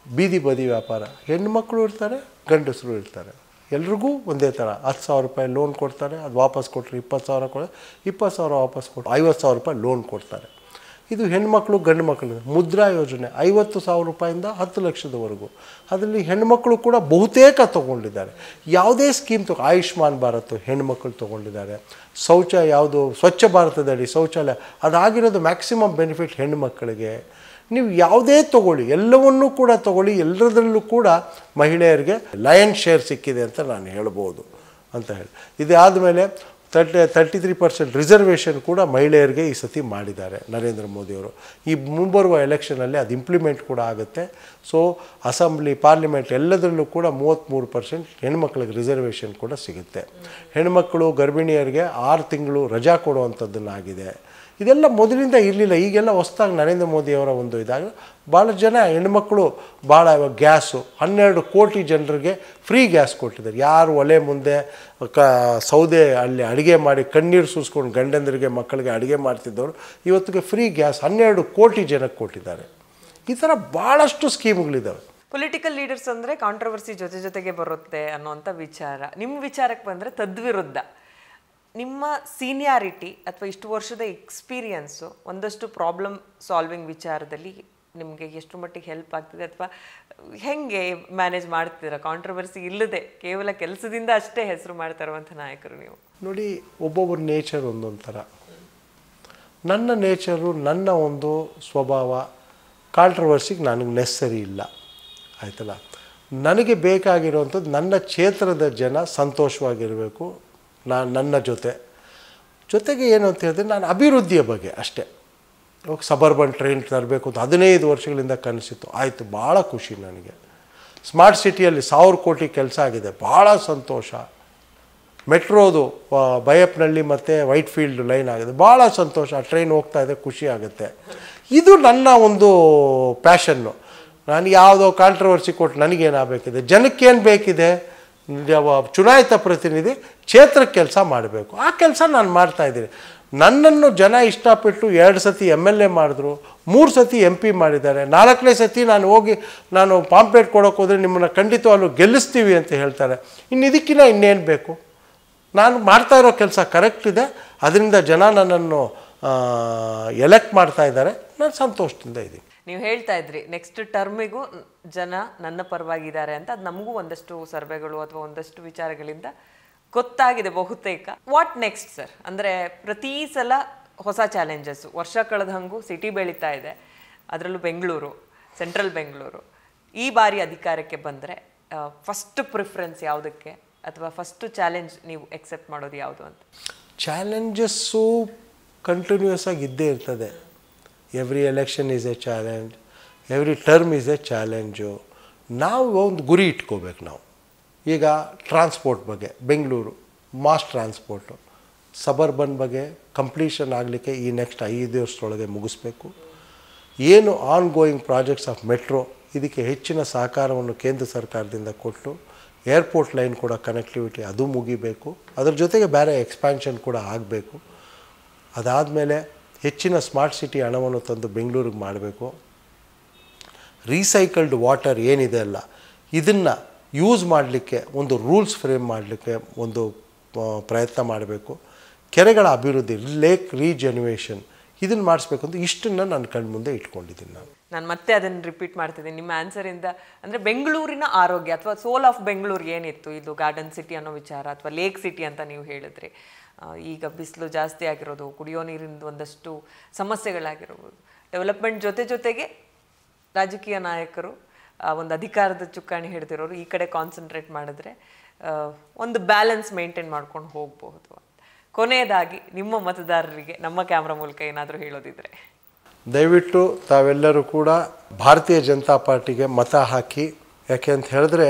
A: ಬೀದಿ ಬದಿ ವ್ಯಾಪಾರ, ಹೆಣ್ಮಕ್ಳು ಇರ್ತಾರೆ, ಗಂಡಸರು ಇರ್ತಾರೆ, ಎಲ್ರಿಗೂ ಒಂದೇ ಥರ 10,000 ರೂಪಾಯಿ ಲೋನ್ ಕೊಡ್ತಾರೆ. ಅದು ವಾಪಸ್ ಕೊಟ್ಟರೆ 20,000 ಕೊಡ, 20,000 ವಾಪಸ್ ಕೊಟ್ಟು 50,000 ರೂಪಾಯಿ ಲೋನ್ ಕೊಡ್ತಾರೆ. ಇದು ಹೆಣ್ಮಕ್ಳು ಗಂಡು ಮಕ್ಕಳು. ಮುದ್ರಾ ಯೋಜನೆ 50,000 ರೂಪಾಯಿಂದ 10 ಲಕ್ಷದವರೆಗೂ, ಅದರಲ್ಲಿ ಹೆಣ್ಮಕ್ಳು ಕೂಡ ಬಹುತೇಕ ತೊಗೊಂಡಿದ್ದಾರೆ. ಯಾವುದೇ ಸ್ಕೀಮ್ ಆಯುಷ್ಮಾನ್ ಭಾರತ್ ಹೆಣ್ಮಕ್ಳು ತೊಗೊಂಡಿದ್ದಾರೆ. ಶೌಚ ಯಾವುದು ಸ್ವಚ್ಛ ಭಾರತದಡಿ ಶೌಚಾಲಯ ಅದಾಗಿರೋದು ಮ್ಯಾಕ್ಸಿಮಮ್ ಬೆನಿಫಿಟ್ ಹೆಣ್ಮಕ್ಕಳಿಗೆ. ನೀವು ಯಾವುದೇ ತೊಗೊಳ್ಳಿ, ಎಲ್ಲವನ್ನೂ ಕೂಡ ತೊಗೊಳ್ಳಿ, ಎಲ್ಲದರಲ್ಲೂ ಕೂಡ ಮಹಿಳೆಯರಿಗೆ ಲಯನ್ ಶೇರ್ ಸಿಕ್ಕಿದೆ ಅಂತ ನಾನು ಹೇಳ್ಬೋದು ಅಂತ ಹೇಳಿ. ಇದಾದಮೇಲೆ 33% ರಿಸರ್ವೇಷನ್ ಕೂಡ ಮಹಿಳೆಯರಿಗೆ ಈ ಸತಿ ಮಾಡಿದ್ದಾರೆ ನರೇಂದ್ರ ಮೋದಿಯವರು. ಈ ಮುಂಬರುವ ಎಲೆಕ್ಷನಲ್ಲಿ ಅದು ಇಂಪ್ಲಿಮೆಂಟ್ ಕೂಡ ಆಗುತ್ತೆ. ಸೊ ಅಸೆಂಬ್ಲಿ, ಪಾರ್ಲಿಮೆಂಟ್ ಎಲ್ಲದರಲ್ಲೂ ಕೂಡ 33% ಹೆಣ್ಮಕ್ಳಿಗೆ ರಿಸರ್ವೇಷನ್ ಕೂಡ ಸಿಗುತ್ತೆ. ಹೆಣ್ಮಕ್ಳು ಗರ್ಭಿಣಿಯರಿಗೆ 6 ತಿಂಗಳು ರಜಾ ಕೊಡುವಂಥದ್ದನ್ನಾಗಿದೆ. ಇದೆಲ್ಲ ಮೊದಲಿಂದ ಇರಲಿಲ್ಲ, ಈಗೆಲ್ಲ ಹೊಸದಾಗಿ ನರೇಂದ್ರ ಮೋದಿಯವರ ಒಂದು ಇದಾಗ ಭಾಳ ಜನ ಹೆಣ್ಮಕ್ಳು ಭಾಳ ಗ್ಯಾಸು 12 ಕೋಟಿ ಜನರಿಗೆ ಫ್ರೀ ಗ್ಯಾಸ್ ಕೊಟ್ಟಿದ್ದಾರೆ. ಯಾರು ಒಲೆ ಮುಂದೆ ಸೌದೆ ಅಲ್ಲಿ ಅಡುಗೆ ಮಾಡಿ ಕಣ್ಣೀರು ಸುರಿಸ್ಕೊಂಡು ಗಂಡಂದರಿಗೆ ಮಕ್ಕಳಿಗೆ ಅಡುಗೆ ಮಾಡ್ತಿದ್ದವರು ಇವತ್ತಿಗೆ ಫ್ರೀ ಗ್ಯಾಸ್ 12 ಕೋಟಿ ಜನಕ್ಕೆ ಕೊಟ್ಟಿದ್ದಾರೆ. ಈ ಥರ ಭಾಳಷ್ಟು ಸ್ಕೀಮ್ಗಳಿದ್ದಾವೆ.
H: ಪೊಲಿಟಿಕಲ್ ಲೀಡರ್ಸ್ ಅಂದರೆ ಕಾಂಟ್ರವರ್ಸಿ ಜೊತೆಗೆ ಬರುತ್ತೆ ಅನ್ನೋಂಥ ವಿಚಾರ. ನಿಮ್ಮ ವಿಚಾರಕ್ಕೆ ಬಂದರೆ ತದ್ವಿರುದ್ಧ. ನಿಮ್ಮ ಸೀನಿಯಾರಿಟಿ ಅಥವಾ ಇಷ್ಟು ವರ್ಷದ ಎಕ್ಸ್ಪೀರಿಯನ್ಸು ಒಂದಷ್ಟು ಪ್ರಾಬ್ಲಮ್ ಸಾಲ್ವಿಂಗ್ ವಿಚಾರದಲ್ಲಿ ನಿಮಗೆ ಎಷ್ಟು ಮಟ್ಟಿಗೆ ಹೆಲ್ಪ್ ಆಗ್ತಿದೆ, ಅಥವಾ ಹೆಂಗೆ ಮ್ಯಾನೇಜ್ ಮಾಡ್ತೀರಾ? ಕಾಂಟ್ರವರ್ಸಿ ಇಲ್ಲದೆ ಕೇವಲ ಕೆಲಸದಿಂದ ಅಷ್ಟೇ ಹೆಸರು ಮಾಡ್ತಾ ಇರುವಂಥ ನಾಯಕರು ನೀವು.
A: ನೋಡಿ, ಒಬ್ಬೊಬ್ಬರ ನೇಚರ್ ಒಂದೊಂದು ಥರ. ನನ್ನ ನೇಚರು, ನನ್ನ ಒಂದು ಸ್ವಭಾವ ಕಾಂಟ್ರವರ್ಸಿಗೆ ನನಗೆ ನೆಸ್ಸರಿ ಇಲ್ಲ, ಆಯ್ತಲ್ಲ. ನನಗೆ ಬೇಕಾಗಿರುವಂಥದ್ದು ನನ್ನ ಕ್ಷೇತ್ರದ ಜನ ಸಂತೋಷವಾಗಿರಬೇಕು, ನನ್ನ ಜೊತೆಗೆ ಏನು ಅಂತ ಹೇಳಿದ್ರೆ ನಾನು ಅಭಿವೃದ್ಧಿಯ ಬಗ್ಗೆ ಅಷ್ಟೇ. ಸಬರ್ಬನ್ ಟ್ರೈನ್ ತರಬೇಕು ಅಂತ 15 ವರ್ಷಗಳಿಂದ ಕನಸಿತ್ತು, ಆಯಿತು, ಭಾಳ ಖುಷಿ ನನಗೆ. ಸ್ಮಾರ್ಟ್ ಸಿಟಿಯಲ್ಲಿ 1000 ಕೋಟಿ ಕೆಲಸ ಆಗಿದೆ, ಭಾಳ ಸಂತೋಷ. ಮೆಟ್ರೋದು ಬೈಯಪ್ನಳ್ಳಿ ಮತ್ತು ವೈಟ್ಫೀಲ್ಡ್ ಲೈನ್ ಆಗಿದೆ, ಭಾಳ ಸಂತೋಷ. ಟ್ರೈನ್ ಹೋಗ್ತಾ ಇದೆ, ಖುಷಿ ಆಗುತ್ತೆ. ಇದು ನನ್ನ ಒಂದು ಪ್ಯಾಷನ್ನು. ನಾನು ಯಾವುದೋ ಕಾಂಟ್ರವರ್ಸಿ ಕೊಟ್ಟು ನನಗೇನಾಗಬೇಕಿದೆ, ಜನಕ್ಕೇನು ಬೇಕಿದೆ, ಚುನಾಯಿತ ಪ್ರತಿನಿಧಿ ಕ್ಷೇತ್ರಕ್ಕೆ ಕೆಲಸ ಮಾಡಬೇಕು. ಆ ಕೆಲಸ ನಾನು ಮಾಡ್ತಾಯಿದ್ದೀನಿ. ನನ್ನನ್ನು ಜನ ಇಷ್ಟಪಟ್ಟು 2 ಸತಿ MLA ಮಾಡಿದ್ರು, 3 ಸತಿ MP ಮಾಡಿದ್ದಾರೆ. 4ನೇ ಸತಿ ನಾನು ಪಾಂಪ್ಲೆಟ್ ಕೊಡೋಕೆ ಹೋದರೆ ನಿಮ್ಮನ್ನು ಖಂಡಿತವಾಗ್ಲೂ ಗೆಲ್ಲಿಸ್ತೀವಿ ಅಂತ ಹೇಳ್ತಾರೆ. ಇದಕ್ಕಿಂತ ಇನ್ನೇನು ಬೇಕು? ನಾನು ಮಾಡ್ತಾ ಇರೋ ಕೆಲಸ ಕರೆಕ್ಟ್ ಇದೆ, ಅದರಿಂದ ಜನ ನನ್ನನ್ನು ಎಲೆಕ್ಟ್ ಮಾಡ್ತಾ ಇದ್ದಾರೆ, ನಾನು ಸಂತೋಷದಿಂದ ಇದ್ದೀನಿ.
H: ನೀವು ಹೇಳ್ತಾ ಇದ್ರಿ ನೆಕ್ಸ್ಟ್ ಟರ್ಮಿಗೂ ಜನ ನನ್ನ ಪರವಾಗಿದ್ದಾರೆ ಅಂತ. ಅದು ನಮಗೂ ಒಂದಷ್ಟು ಸರ್ವೆಗಳು ಅಥವಾ ಒಂದಷ್ಟು ವಿಚಾರಗಳಿಂದ ಗೊತ್ತಾಗಿದೆ ಬಹುತೇಕ. What next sir? ಅಂದರೆ ಪ್ರತಿ ಸಲ ಹೊಸ ಚಾಲೆಂಜಸ್ಸು, ವರ್ಷ ಕಳೆದಂಗೂ ಸಿಟಿ ಬೆಳೀತಾ ಇದೆ, ಅದರಲ್ಲೂ ಬೆಂಗಳೂರು, ಸೆಂಟ್ರಲ್ ಬೆಂಗಳೂರು. ಈ ಬಾರಿ ಅಧಿಕಾರಕ್ಕೆ ಬಂದರೆ ಫಸ್ಟ್ ಪ್ರಿಫರೆನ್ಸ್ ಯಾವುದಕ್ಕೆ, ಅಥವಾ ಫಸ್ಟು ಚಾಲೆಂಜ್ ನೀವು ಎಕ್ಸೆಪ್ಟ್ ಮಾಡೋದು ಯಾವುದು ಅಂತ?
A: ಚಾಲೆಂಜಸ್ಸು ಕಂಟಿನ್ಯೂಸ್ ಆಗಿ ಇದ್ದೇ ಇರ್ತದೆ. Every election is A challenge, every term is A challenge. ನಾವು ಒಂದು ಗುರಿ ಇಟ್ಕೋಬೇಕು. ನಾವು ಈಗ ಟ್ರಾನ್ಸ್ಪೋರ್ಟ್ ಬಗ್ಗೆ, ಬೆಂಗಳೂರು ಮಾಸ್ ಟ್ರಾನ್ಸ್ಪೋರ್ಟು, ಸಬರ್ಬನ್ ಬಗ್ಗೆ ಕಂಪ್ಲೀಷನ್ ಆಗಲಿಕ್ಕೆ ಈ ನೆಕ್ಸ್ಟ್ 5 ವರ್ಷದೊಳಗೆ ಮುಗಿಸ್ಬೇಕು. ಏನು on going projects of metro, ಇದಕ್ಕೆ ಹೆಚ್ಚಿನ ಸಹಕಾರವನ್ನು ಕೇಂದ್ರ ಸರ್ಕಾರದಿಂದ ಕೊಟ್ಟು ಏರ್ಪೋರ್ಟ್ ಲೈನ್ ಕೂಡ ಕನೆಕ್ಟಿವಿಟಿ ಅದು ಮುಗಿಬೇಕು. ಅದರ ಜೊತೆಗೆ ಬೇರೆ ಎಕ್ಸ್ಪ್ಯಾನ್ಷನ್ ಕೂಡ ಆಗಬೇಕು. ಅದಾದಮೇಲೆ ಹೆಚ್ಚಿನ ಸ್ಮಾರ್ಟ್ ಸಿಟಿ ಹಣವನ್ನು ತಂದು ಬೆಂಗಳೂರಿಗೆ ಮಾಡಬೇಕು. ರೀಸೈಕಲ್ಡ್ ವಾಟರ್ ಏನಿದೆ ಅಲ್ಲ, ಇದನ್ನು ಯೂಸ್ ಮಾಡಲಿಕ್ಕೆ ಒಂದು ರೂಲ್ಸ್ ಫ್ರೇಮ್ ಮಾಡಲಿಕ್ಕೆ ಒಂದು ಪ್ರಯತ್ನ ಮಾಡಬೇಕು. ಕೆರೆಗಳ ಅಭಿವೃದ್ಧಿ, ಲೇಕ್ ರೀಜೆನ್ಯುವೇಷನ್, ಇದನ್ನು ಮಾಡಿಸ್ಬೇಕು ಅಂತ ಇಷ್ಟನ್ನು ನನ್ನ ಕಣ್ಣು ಮುಂದೆ ಇಟ್ಕೊಂಡಿದ್ದೀನಿ.
H: ನಾನು ಮತ್ತೆ ಅದನ್ನು ರಿಪೀಟ್ ಮಾಡ್ತಿದ್ದೀನಿ ನಿಮ್ಮ ಆನ್ಸರಿಂದ. ಅಂದರೆ ಬೆಂಗಳೂರಿನ ಆರೋಗ್ಯ ಅಥವಾ ಸೋಲ್ ಆಫ್ ಬೆಂಗಳೂರು ಏನಿತ್ತು, ಇದು ಗಾರ್ಡನ್ ಸಿಟಿ ಅನ್ನೋ ವಿಚಾರ ಅಥವಾ ಲೇಕ್ ಸಿಟಿ ಅಂತ ನೀವು ಹೇಳಿದ್ರಿ. ಈಗ ಬಿಸಿಲು ಜಾಸ್ತಿ ಆಗಿರೋದು, ಕುಡಿಯೋ ನೀರಿನ ಒಂದಷ್ಟು ಸಮಸ್ಯೆಗಳಾಗಿರ್ಬೋದು, ಡೆವಲಪ್ಮೆಂಟ್ ಜೊತೆಗೆ ರಾಜಕೀಯ ನಾಯಕರು ಒಂದು ಅಧಿಕಾರದ ಚುಕ್ಕಾಣಿ ಹಿಡಿದಿರೋರು ಈ ಕಡೆ ಕಾನ್ಸಂಟ್ರೇಟ್ ಮಾಡಿದ್ರೆ ಒಂದು ಬ್ಯಾಲೆನ್ಸ್ ಮೇಂಟೈನ್ ಮಾಡ್ಕೊಂಡು ಹೋಗಬಹುದು. ಕೊನೆಯದಾಗಿ ನಿಮ್ಮ ಮತದಾರರಿಗೆ ನಮ್ಮ ಕ್ಯಾಮ್ರಾ ಮೂಲಕ ಏನಾದರೂ ಹೇಳೋದಿದ್ರೆ?
A: ದಯವಿಟ್ಟು ತಾವೆಲ್ಲರೂ ಕೂಡ ಭಾರತೀಯ ಜನತಾ ಪಾರ್ಟಿಗೆ ಮತ ಹಾಕಿ. ಯಾಕೆ ಅಂತ ಹೇಳಿದ್ರೆ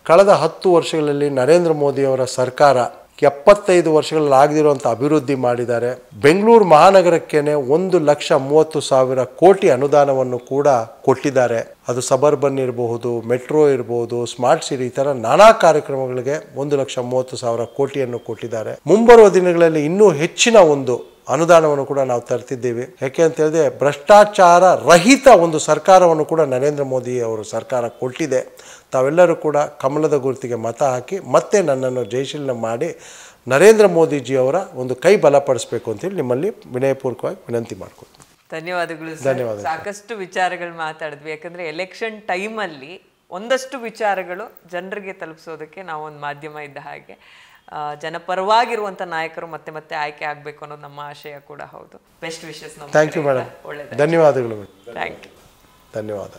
A: ಕಳೆದ 10 ವರ್ಷಗಳಲ್ಲಿ ನರೇಂದ್ರ ಮೋದಿಯವರ ಸರ್ಕಾರ 75 ವರ್ಷಗಳಲ್ಲಿ ಆಗದಿರುವಂಥ ಅಭಿವೃದ್ಧಿ ಮಾಡಿದ್ದಾರೆ. ಬೆಂಗಳೂರು ಮಹಾನಗರಕ್ಕೇನೆ 1,30,000 ಕೋಟಿ ಅನುದಾನವನ್ನು ಕೂಡ ಕೊಟ್ಟಿದ್ದಾರೆ. ಅದು ಸಬರ್ಬನ್ ಇರಬಹುದು, ಮೆಟ್ರೋ ಇರಬಹುದು, ಸ್ಮಾರ್ಟ್ ಸಿಟಿ, ಈ ಥರ ನಾನಾ ಕಾರ್ಯಕ್ರಮಗಳಿಗೆ 1,30,000 ಕೋಟಿಯನ್ನು ಕೊಟ್ಟಿದ್ದಾರೆ. ಮುಂಬರುವ ದಿನಗಳಲ್ಲಿ ಇನ್ನೂ ಹೆಚ್ಚಿನ ಒಂದು ಅನುದಾನವನ್ನು ಕೂಡ ನಾವು ತರ್ತಿದ್ದೇವೆ. ಯಾಕೆ ಅಂತ ಹೇಳಿದ್ರೆ ಭ್ರಷ್ಟಾಚಾರ ರಹಿತ ಒಂದು ಸರ್ಕಾರವನ್ನು ಕೂಡ ನರೇಂದ್ರ ಮೋದಿ ಅವರು ಸರ್ಕಾರ ಕೊಟ್ಟಿದೆ. ತಾವೆಲ್ಲರೂ ಕೂಡ ಕಮಲದ ಗುರುತಿಗೆ ಮತ ಹಾಕಿ ಮತ್ತೆ ನನ್ನನ್ನು ಜಯಶೀಲನ ಮಾಡಿ ನರೇಂದ್ರ ಮೋದಿಜಿಯವರ ಒಂದು ಕೈ ಬಲಪಡಿಸಬೇಕು ಅಂತೇಳಿ ನಿಮ್ಮಲ್ಲಿ ವಿನಯಪೂರ್ವಕವಾಗಿ ವಿನಂತಿ ಮಾಡ್ಕೊಳ್ತೀನಿ.
H: ಧನ್ಯವಾದಗಳು.
A: ಧನ್ಯವಾದ.
H: ಸಾಕಷ್ಟು ವಿಚಾರಗಳು ಮಾತಾಡಿದ್ವಿ. ಯಾಕಂದ್ರೆ ಎಲೆಕ್ಷನ್ ಟೈಮಲ್ಲಿ ಒಂದಷ್ಟು ವಿಚಾರಗಳು ಜನರಿಗೆ ತಲುಪಿಸೋದಕ್ಕೆ ನಾವು ಒಂದು ಮಾಧ್ಯಮ ಇದ್ದ ಹಾಗೆ ಜನಪರವಾಗಿರುವಂಥ ನಾಯಕರು ಮತ್ತೆ ಮತ್ತೆ ಆಯ್ಕೆ ಆಗಬೇಕು ಅನ್ನೋದು ನಮ್ಮ ಆಶಯ ಕೂಡ ಹೌದು. Best wishes.
A: Thank you madam. ಧನ್ಯವಾದಗಳು.
H: Thank you.
A: ಧನ್ಯವಾದ.